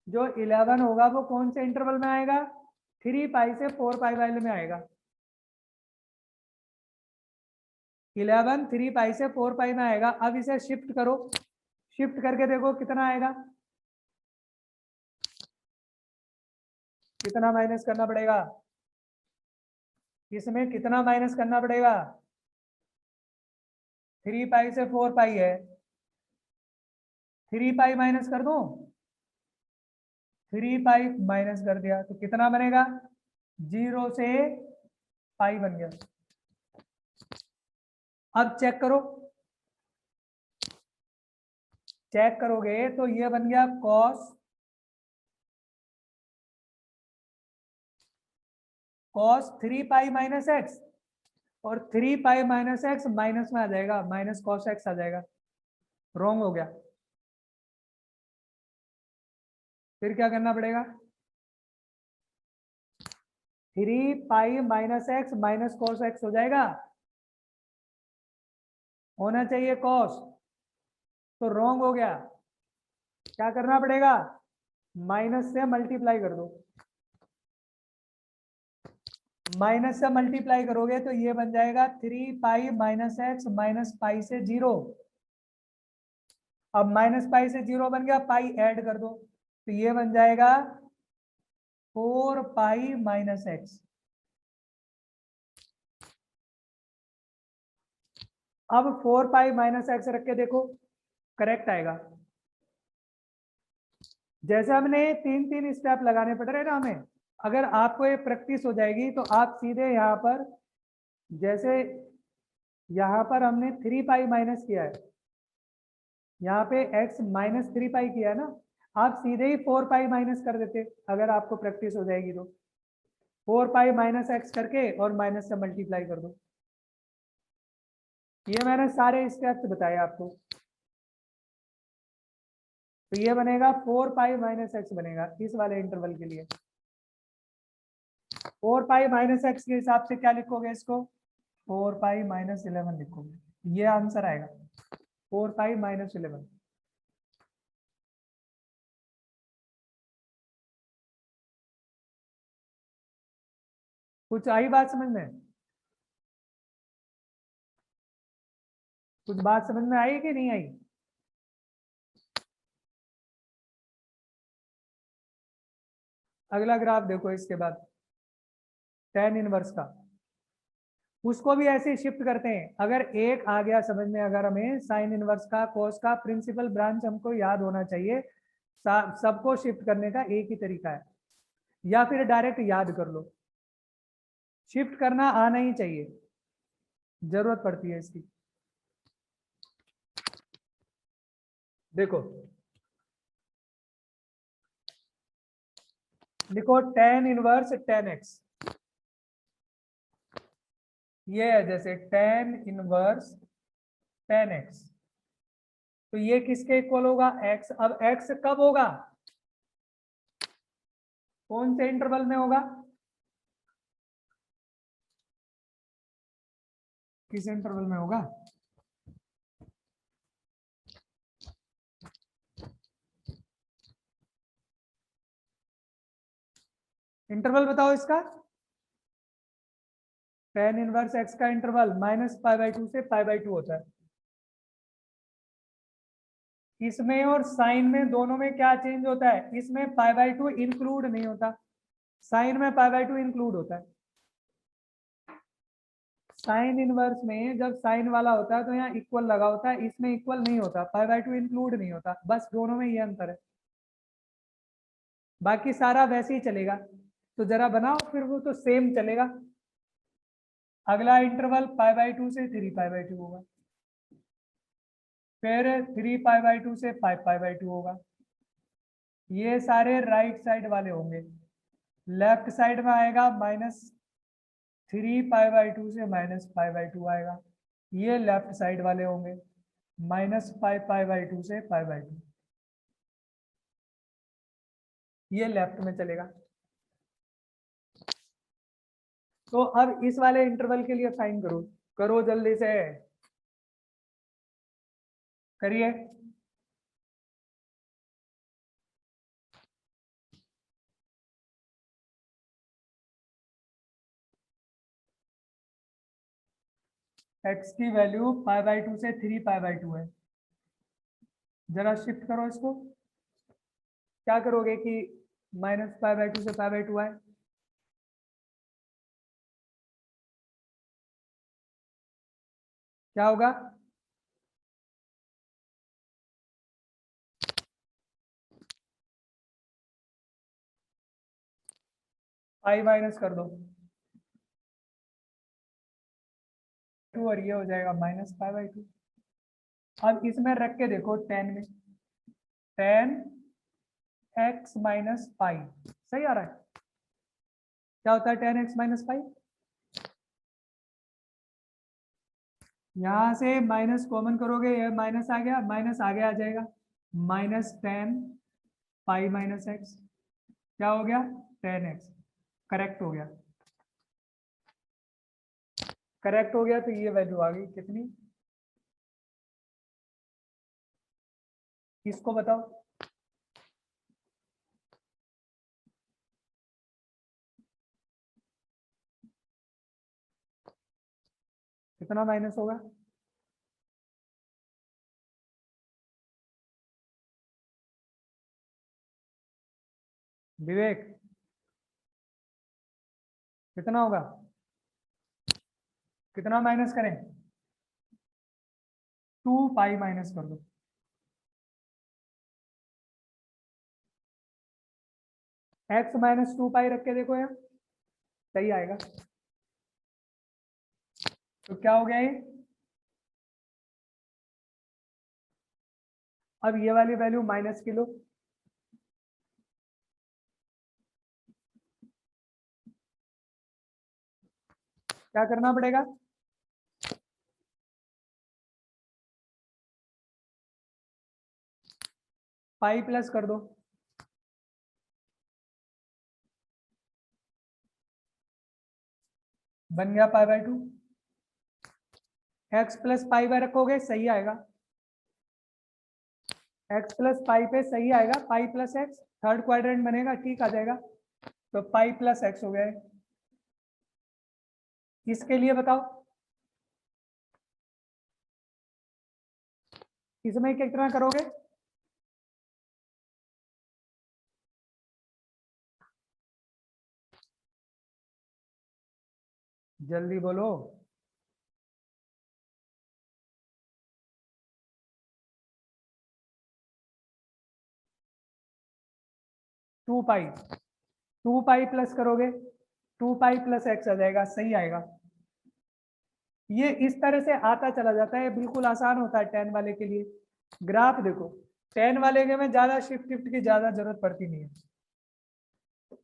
जो 11 होगा वो कौन से इंटरवल में आएगा, 3 पाई से 4 पाई वाले में आएगा। 11 3 पाई से 4 पाई में आएगा। अब इसे शिफ्ट करो, शिफ्ट करके देखो कितना आएगा, कितना माइनस करना पड़ेगा, इसमें कितना माइनस करना पड़ेगा, 3 पाई से 4 पाई है, 3 पाई माइनस कर दो, 3 पाई माइनस कर दिया तो कितना बनेगा, 0 से पाई बन गया। अब चेक करो, चेक करोगे तो ये बन गया कॉस 3 पाई माइनस एक्स, और 3 पाई माइनस एक्स माइनस में आ जाएगा, माइनस कॉस एक्स आ जाएगा, रॉन्ग हो गया। फिर क्या करना पड़ेगा, 3 पाई minus x minus cos x हो जाएगा, होना चाहिए कॉस, तो रॉन्ग हो गया। क्या करना पड़ेगा, माइनस से मल्टीप्लाई कर दो, माइनस से मल्टीप्लाई करोगे तो ये बन जाएगा 3 पाई माइनस एक्स माइनस पाई से 0। अब माइनस पाई से 0 बन गया, पाई ऐड कर दो तो ये बन जाएगा 4 पाई माइनस एक्स। अब 4 पाई माइनस एक्स रख के देखो, करेक्ट आएगा। जैसे हमने 3 स्टेप लगाने पड़ रहे ना हमें, अगर आपको ये प्रैक्टिस हो जाएगी तो आप सीधे यहाँ पर, जैसे यहाँ पर हमने 3 पाई माइनस किया है, यहाँ पे x माइनस 3 पाई किया है ना, आप सीधे ही 4 पाई माइनस कर देते, अगर आपको प्रैक्टिस हो जाएगी तो 4 पाई माइनस एक्स करके और माइनस से मल्टीप्लाई कर दो। ये मैंने सारे स्टेप्स बताए आपको, तो ये बनेगा 4 पाई माइनस एक्स बनेगा इस वाले इंटरवल के लिए। 4 पाई माइनस एक्स के हिसाब से क्या लिखोगे इसको, 4 पाई माइनस 11 लिखोगे, ये आंसर आएगा 4 पाई माइनस 11। कुछ आई बात समझ में, कुछ बात समझ में आई कि नहीं आई। अगला ग्राफ देखो इसके बाद, tan इनवर्स का, उसको भी ऐसे शिफ्ट करते हैं। अगर एक आ गया समझ में, अगर हमें साइन इनवर्स का कॉस का प्रिंसिपल ब्रांच हमको याद होना चाहिए, सबको शिफ्ट करने का एक ही तरीका है, या फिर डायरेक्ट याद कर लो, शिफ्ट करना आना ही चाहिए, जरूरत पड़ती है इसकी। देखो लिखो tan इनवर्स tan x, ये है जैसे tan इनवर्स tan x, तो ये किसके इक्वल होगा, x। अब x कब होगा, कौन से इंटरवल में होगा, किस इंटरवल में होगा, इंटरवल बताओ इसका, tan इनवर्स x का इंटरवल -π/2 से π/2 होता है। इसमें और साइन में दोनों में क्या चेंज होता है, इसमें π/2 इंक्लूड नहीं होता, साइन में पाई बाई टू इंक्लूड होता है। साइन इनवर्स में जब साइन वाला होता है तो यहाँ इक्वल लगा होता है, इसमें इक्वल नहीं होता, पाई बाई टू इंक्लूड नहीं होता, बस दोनों में ये अंतर है, बाकी सारा वैसे ही चलेगा। तो जरा बनाओ फिर, वो तो सेम चलेगा। अगला इंटरवल पाई बाई टू से 3 पाई बाई टू होगा, फिर 3 पाई बाई टू से 5 पाई बाई टू होगा। ये सारे राइट साइड वाले होंगे। लेफ्ट साइड में आएगा -3 पाई बाई टू से -पाई बाई टू आएगा। ये लेफ्ट साइड वाले होंगे, -5 पाई बाई टू से पाई बाई टू। ये लेफ्ट में चलेगा। तो अब इस वाले इंटरवल के लिए फाइन करो, करो जल्दी से करिए। एक्स की वैल्यू पाई बाई टू से 3 पाई बाई टू है। जरा शिफ्ट करो इसको, क्या करोगे कि -पाई बाई टू से पाई बाई टू आए, क्या होगा? पाई माइनस कर दो टू, और ये हो जाएगा -पाई बाई टू। अब इसमें रख के देखो, 10 में 10x माइनस पाई, सही आ रहा है? क्या होता है 10x माइनस पाई? यहां से माइनस कॉमन करोगे, ये माइनस आ गया, माइनस आगे आ जाएगा, -10 पाई माइनस एक्स, क्या हो गया? 10x। करेक्ट हो गया, करेक्ट हो गया। तो ये वैल्यू आ गई कितनी, इसको बताओ। कितना माइनस होगा? विवेक, कितना होगा? कितना माइनस करें? 2 पाई माइनस कर दो। x माइनस 2 पाई रख के देखो यार, सही आएगा। तो क्या हो गया ये? अब ये वाली वैल्यू माइनस की लो, क्या करना पड़ेगा? पाई प्लस कर दो, बन गया पाई by two. X plus pi by रखोगे, सही आएगा। एक्स प्लस पाई पे सही आएगा, pi plus x third quadrant बनेगा, ठीक आ जाएगा। तो पाई प्लस एक्स हो गया है। इसके लिए बताओ, इसमें कितना करोगे? जल्दी बोलो। 2 पाई, 2 पाई प्लस करोगे, 2 पाई प्लस एक्स आ जाएगा, सही आएगा। ये इस तरह से आता चला जाता है, बिल्कुल आसान होता है 10 वाले के लिए। ग्राफ देखो, 10 वाले के में ज्यादा शिफ्ट शिफ्ट की ज्यादा जरूरत पड़ती नहीं है।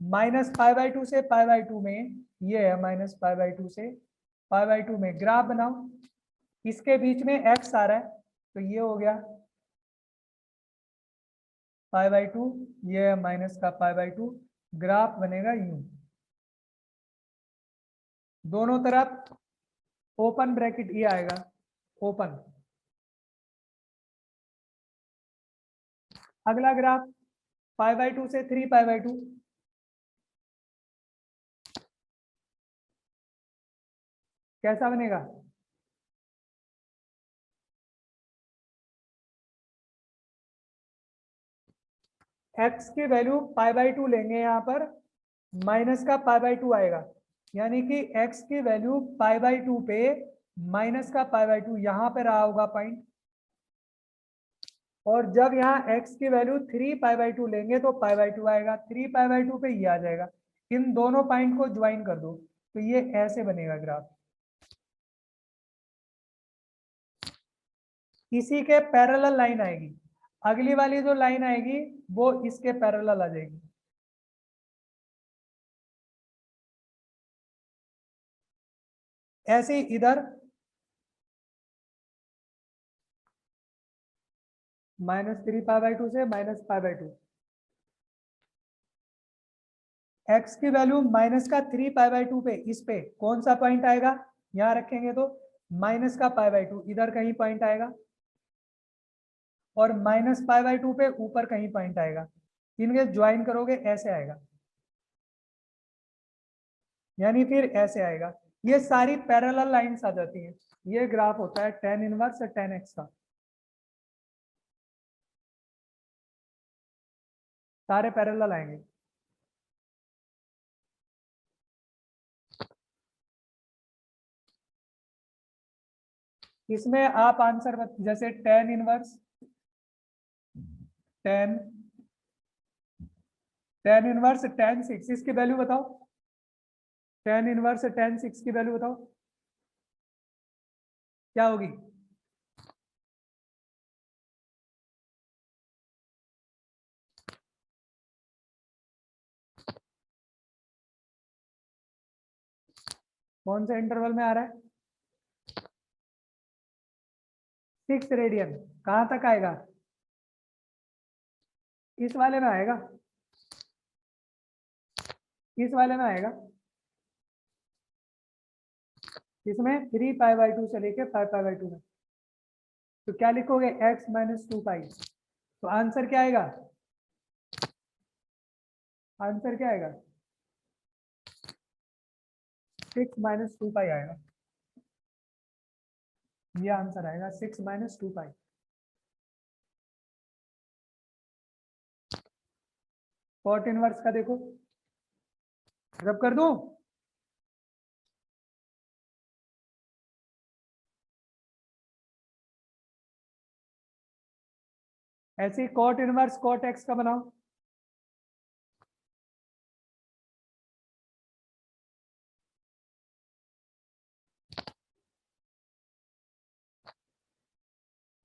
-पाई बाई टू से पाई बाई टू में ये है, -पाई बाई टू से पाई बाई टू में ग्राफ बनाओ, इसके बीच में एक्स आ रहा है, तो ये हो गया पाई बाई टू, ये है माइनस का पाई बाई टू। ग्राफ बनेगा यूं, दोनों तरफ ओपन ब्रैकेट ये आएगा, ओपन। अगला ग्राफ पाई बाई टू से 3 पाई बाई टू, कैसा बनेगा? एक्स की वैल्यू पाई बाई टू लेंगे यहाँ पर, माइनस का π/2 आएगा, यानी कि x की वैल्यू π/2 पे माइनस का π/2 यहाँ पे रहा होगा पॉइंट, और जब यहाँ x की वैल्यू 3π/2 लेंगे तो π/2 आएगा, 3π/2 पे ये आ जाएगा। इन दोनों पॉइंट को ज्वाइन कर दो तो ये ऐसे बनेगा ग्राफ। इसी के पैरेलल लाइन आएगी, अगली वाली जो लाइन आएगी वो इसके पैरेलल आ जाएगी। ऐसे ही इधर -3π/2 से -π/2, x की वैल्यू माइनस का 3π/2 पे, इस पे कौन सा पॉइंट आएगा, यहाँ रखेंगे तो माइनस का π/2 इधर कहीं पॉइंट आएगा, और -π/2 पे ऊपर कहीं पॉइंट आएगा। इनके ज्वाइन करोगे ऐसे आएगा, यानी फिर ऐसे आएगा। ये सारी पैरेलल लाइंस आ जाती हैं। ये ग्राफ होता है tan इनवर्स tan x का, सारे पैरेलल आएंगे। इसमें आप आंसर जैसे tan इनवर्स tan 6, इसकी वैल्यू बताओ, tan इनवर्स tan 6 की वैल्यू बताओ क्या होगी। कौन से इंटरवल में आ रहा है, 6 रेडियन। कहां तक आएगा, इस वाले में आएगा, इस वाले में आएगा, इसमें 3π/2 से लेके 5π/2 में। तो क्या लिखोगे, x - 2π। तो आंसर क्या आएगा, आंसर क्या आएगा, 6 - 2π आएगा। ये आंसर आएगा 6 - 2π। कॉट इनवर्स का देखो, रब कर दूं, ऐसे ही कॉट इनवर्स कॉट एक्स का बनाओ।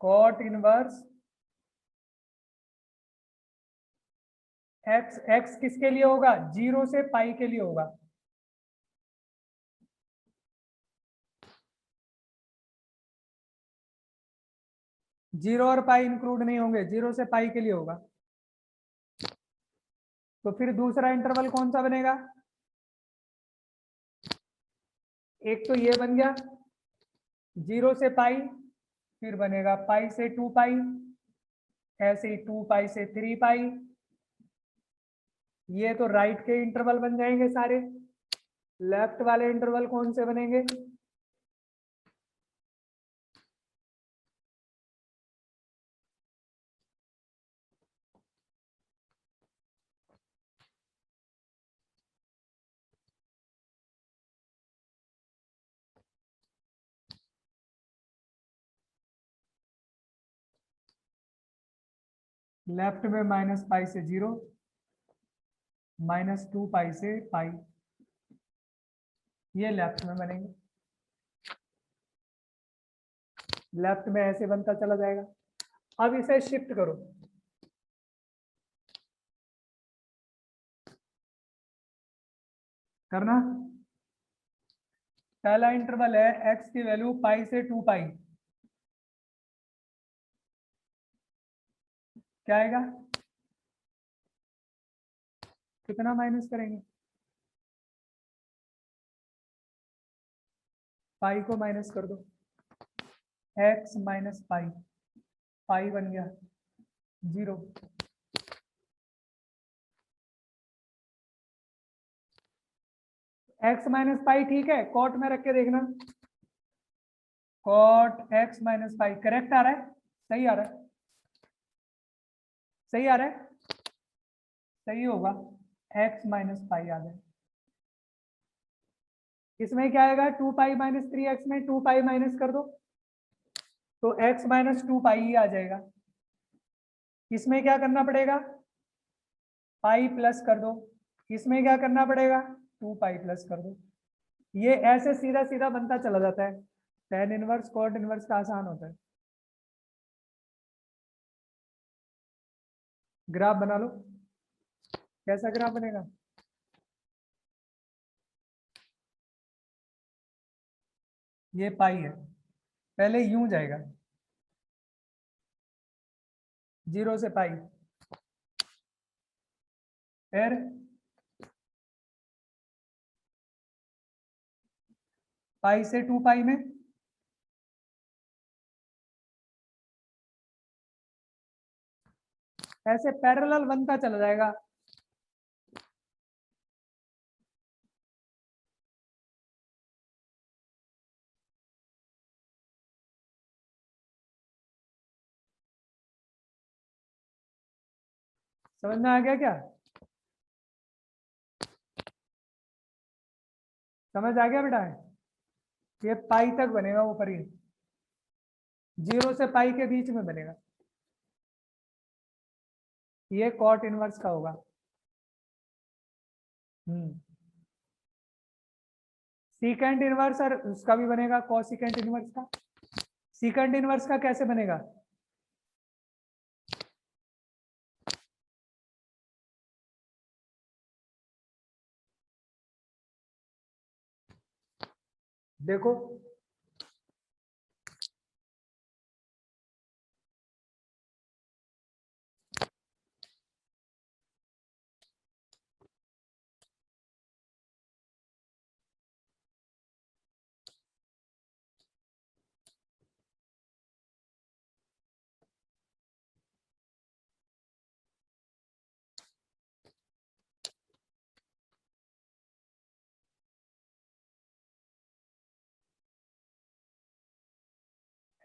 कॉट इनवर्स एक्स, एक्स किसके लिए होगा, 0 से पाई के लिए होगा। जीरो और पाई इंक्लूड नहीं होंगे, 0 से पाई के लिए होगा। तो फिर दूसरा इंटरवल कौन सा बनेगा, एक तो ये बन गया 0 से पाई, फिर बनेगा पाई से 2π, ऐसे ही 2π से 3π। ये तो राइट के इंटरवल बन जाएंगे सारे। लेफ्ट वाले इंटरवल कौन से बनेंगे, लेफ्ट में -π से 0, -2π से पाई, ये लेफ्ट में बनेंगे। लेफ्ट में ऐसे बनता चला जाएगा। अब इसे शिफ्ट करो, करना। पहला इंटरवल है x की वैल्यू पाई से 2π, क्या आएगा, कितना माइनस करेंगे, पाई को माइनस कर दो, x - पाई, पाई बन गया 0। x - पाई ठीक है, कॉट में रख के देखना, कॉट x - पाई करेक्ट आ रहा है, सही आ रहा है, सही आ रहा है, सही होगा। एक्स माइनस पाई आ जाए। इसमें क्या आएगा, 2 पाई माइनस 3x में 2 पाई माइनस कर दो तो x माइनस 2 पाई ही आ जाएगा। इसमें क्या करना पड़ेगा, पाई प्लस कर दो, इसमें क्या करना पड़ेगा, 2 पाई प्लस कर दो। ये ऐसे सीधा सीधा बनता चला जाता है। tan इनवर्स cot इनवर्स का आसान होता है। ग्राफ बना लो। कैसा ग्राफ बनेगा, ये पाई है, पहले यूं जाएगा 0 से पाई, फिर पाई से 2 पाई में, ऐसे पैरेलल बनता चला जाएगा। समझ में आ गया क्या, समझ आ गया बेटा। ये पाई तक बनेगा ऊपर ही, 0 से पाई के बीच में बनेगा। ये कॉट इनवर्स का होगा। सीकेंट इनवर्स और उसका भी बनेगा, कोसिकेंट इनवर्स का। सीकेंट इनवर्स का कैसे बनेगा, देखो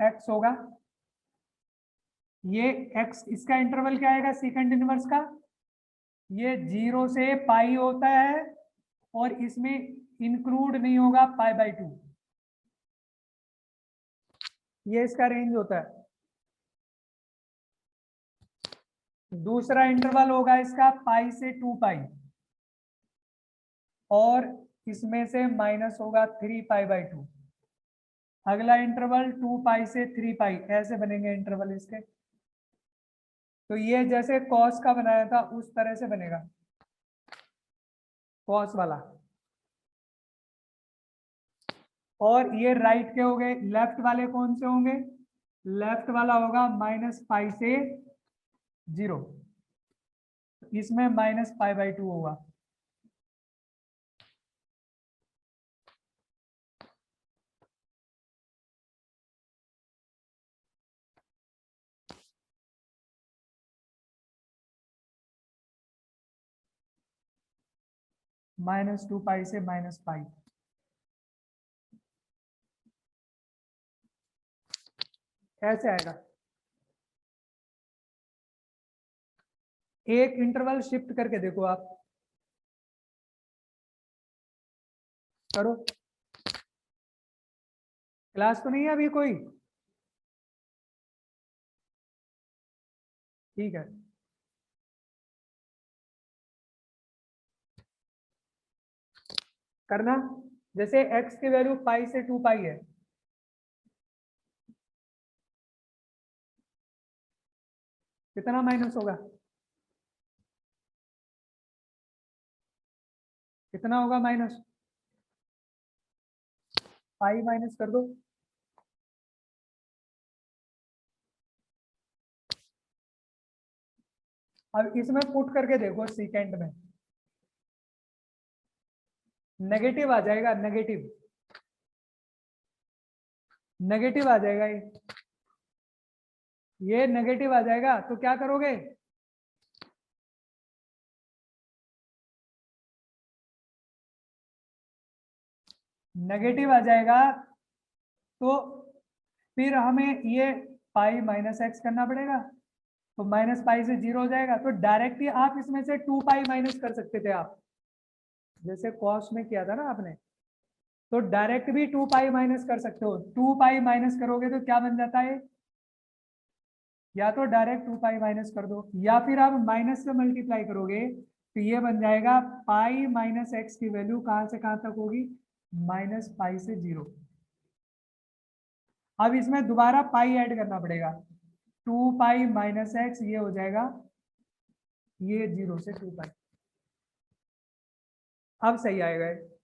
x होगा, ये x, इसका इंटरवल क्या आएगा सीकेंट इनवर्स का, ये 0 से पाई होता है और इसमें इंक्लूड नहीं होगा पाई बाई 2, ये इसका रेंज होता है। दूसरा इंटरवल होगा इसका पाई से 2 पाई और इसमें से माइनस होगा 3 पाई बाई 2। अगला इंटरवल 2 पाई से 3 पाई, ऐसे बनेंगे इंटरवल इसके। तो ये जैसे कॉस का बनाया था उस तरह से बनेगा, कॉस वाला। और ये राइट के हो गए, लेफ्ट वाले कौन से होंगे, लेफ्ट वाला होगा माइनस पाई से 0, इसमें माइनस पाई बाई 2 होगा। माइनस 2 पाई से माइनस पाई, ऐसे आएगा। एक इंटरवल शिफ्ट करके देखो आप, करो। क्लास तो नहीं है अभी कोई, ठीक है। करना, जैसे x की वैल्यू पाई से 2 पाई है, कितना माइनस होगा, कितना होगा माइनस, पाई माइनस कर दो। अब इसमें पुट करके देखो सीकेंट में, नेगेटिव आ जाएगा, नेगेटिव नेगेटिव आ जाएगा, ये नेगेटिव आ जाएगा तो क्या करोगे, नेगेटिव आ जाएगा तो फिर हमें ये पाई माइनस एक्स करना पड़ेगा। तो माइनस पाई से 0 हो जाएगा। तो डायरेक्ट ही आप इसमें से 2 पाई माइनस कर सकते थे आप, जैसे कॉस में किया था ना आपने। तो डायरेक्ट भी 2 पाई माइनस कर सकते हो। 2 पाई माइनस करोगे तो क्या बन जाता है, या तो डायरेक्ट 2 पाई माइनस कर दो, या फिर आप माइनस से मल्टीप्लाई करोगे तो ये बन जाएगा पाई माइनस एक्स की वैल्यू कहां से कहां तक होगी, माइनस पाई से 0। अब इसमें दोबारा पाई ऐड करना पड़ेगा, 2 पाई माइनस एक्स ये हो जाएगा, ये 0 से 2 पाई। अब सही आएगा ये।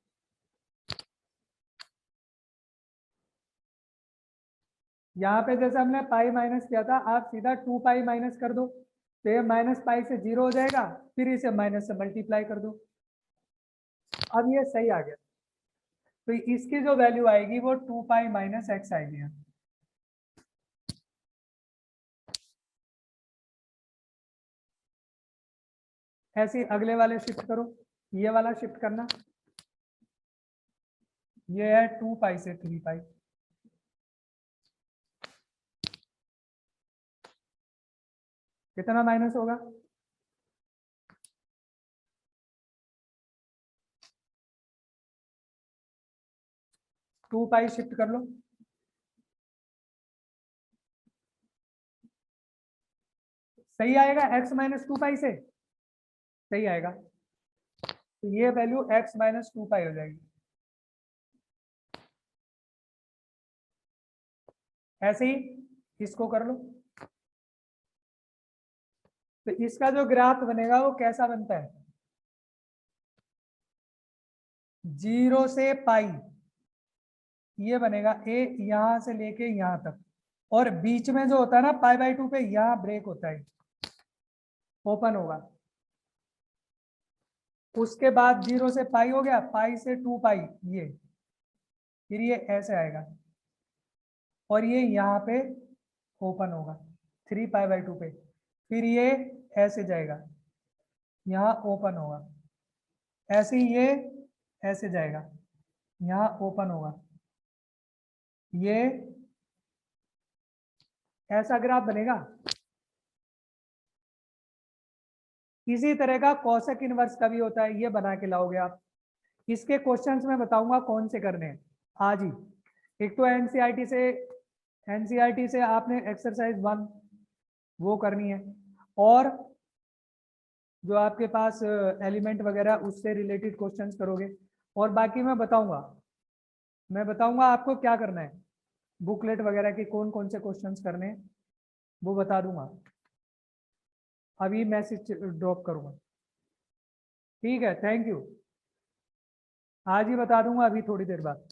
यहाँ पे जैसे हमने पाई माइनस किया था, आप सीधा 2 पाई माइनस कर दो तो ये माइनस पाई से 0 हो जाएगा, फिर इसे माइनस से मल्टीप्लाई कर दो। अब ये सही आ गया। तो इसकी जो वैल्यू आएगी वो 2 पाई माइनस एक्स आएगी। ऐसे अगले वाले शिफ्ट करो, ये वाला शिफ्ट करना, ये है 2 पाई से 3 पाई। कितना माइनस होगा, 2 पाई शिफ्ट कर लो, सही आएगा x माइनस 2 पाई से, सही आएगा। तो ये वैल्यू x माइनस 2 पाई हो जाएगी। ऐसे ही इसको कर लो। तो इसका जो ग्राफ बनेगा वो कैसा बनता है, 0 से पाई ये बनेगा a, यहां से लेके यहां तक, और बीच में जो होता है ना पाई बाई 2 पे यहां ब्रेक होता है, ओपन होगा। उसके बाद 0 से पाई हो गया, पाई से 2 पाई ये, फिर ये ऐसे आएगा और ये यहाँ पे ओपन होगा 3 पाई बाई 2 पे, फिर ये ऐसे जाएगा, यहाँ ओपन होगा, ऐसे ही ये ऐसे जाएगा, यहाँ ओपन होगा, ये ऐसा ग्राफ बनेगा। इसी तरह का कॉसेक इनवर्स का भी होता है, ये बना के लाओगे आप। इसके क्वेश्चंस में बताऊंगा कौन से करने हैं आज ही। एक तो एनसीईआरटी से आपने एक्सरसाइज 1 वो करनी है, और जो आपके पास एलिमेंट वगैरह उससे रिलेटेड क्वेश्चंस करोगे, और बाकी मैं बताऊंगा आपको क्या करना है, बुकलेट वगैरह के कौन कौन से क्वेश्चंस करने हैं वो बता दूंगा, अभी मैसेज ड्रॉप करूंगा। ठीक है, थैंक यू। आज ही बता दूंगा अभी थोड़ी देर बाद।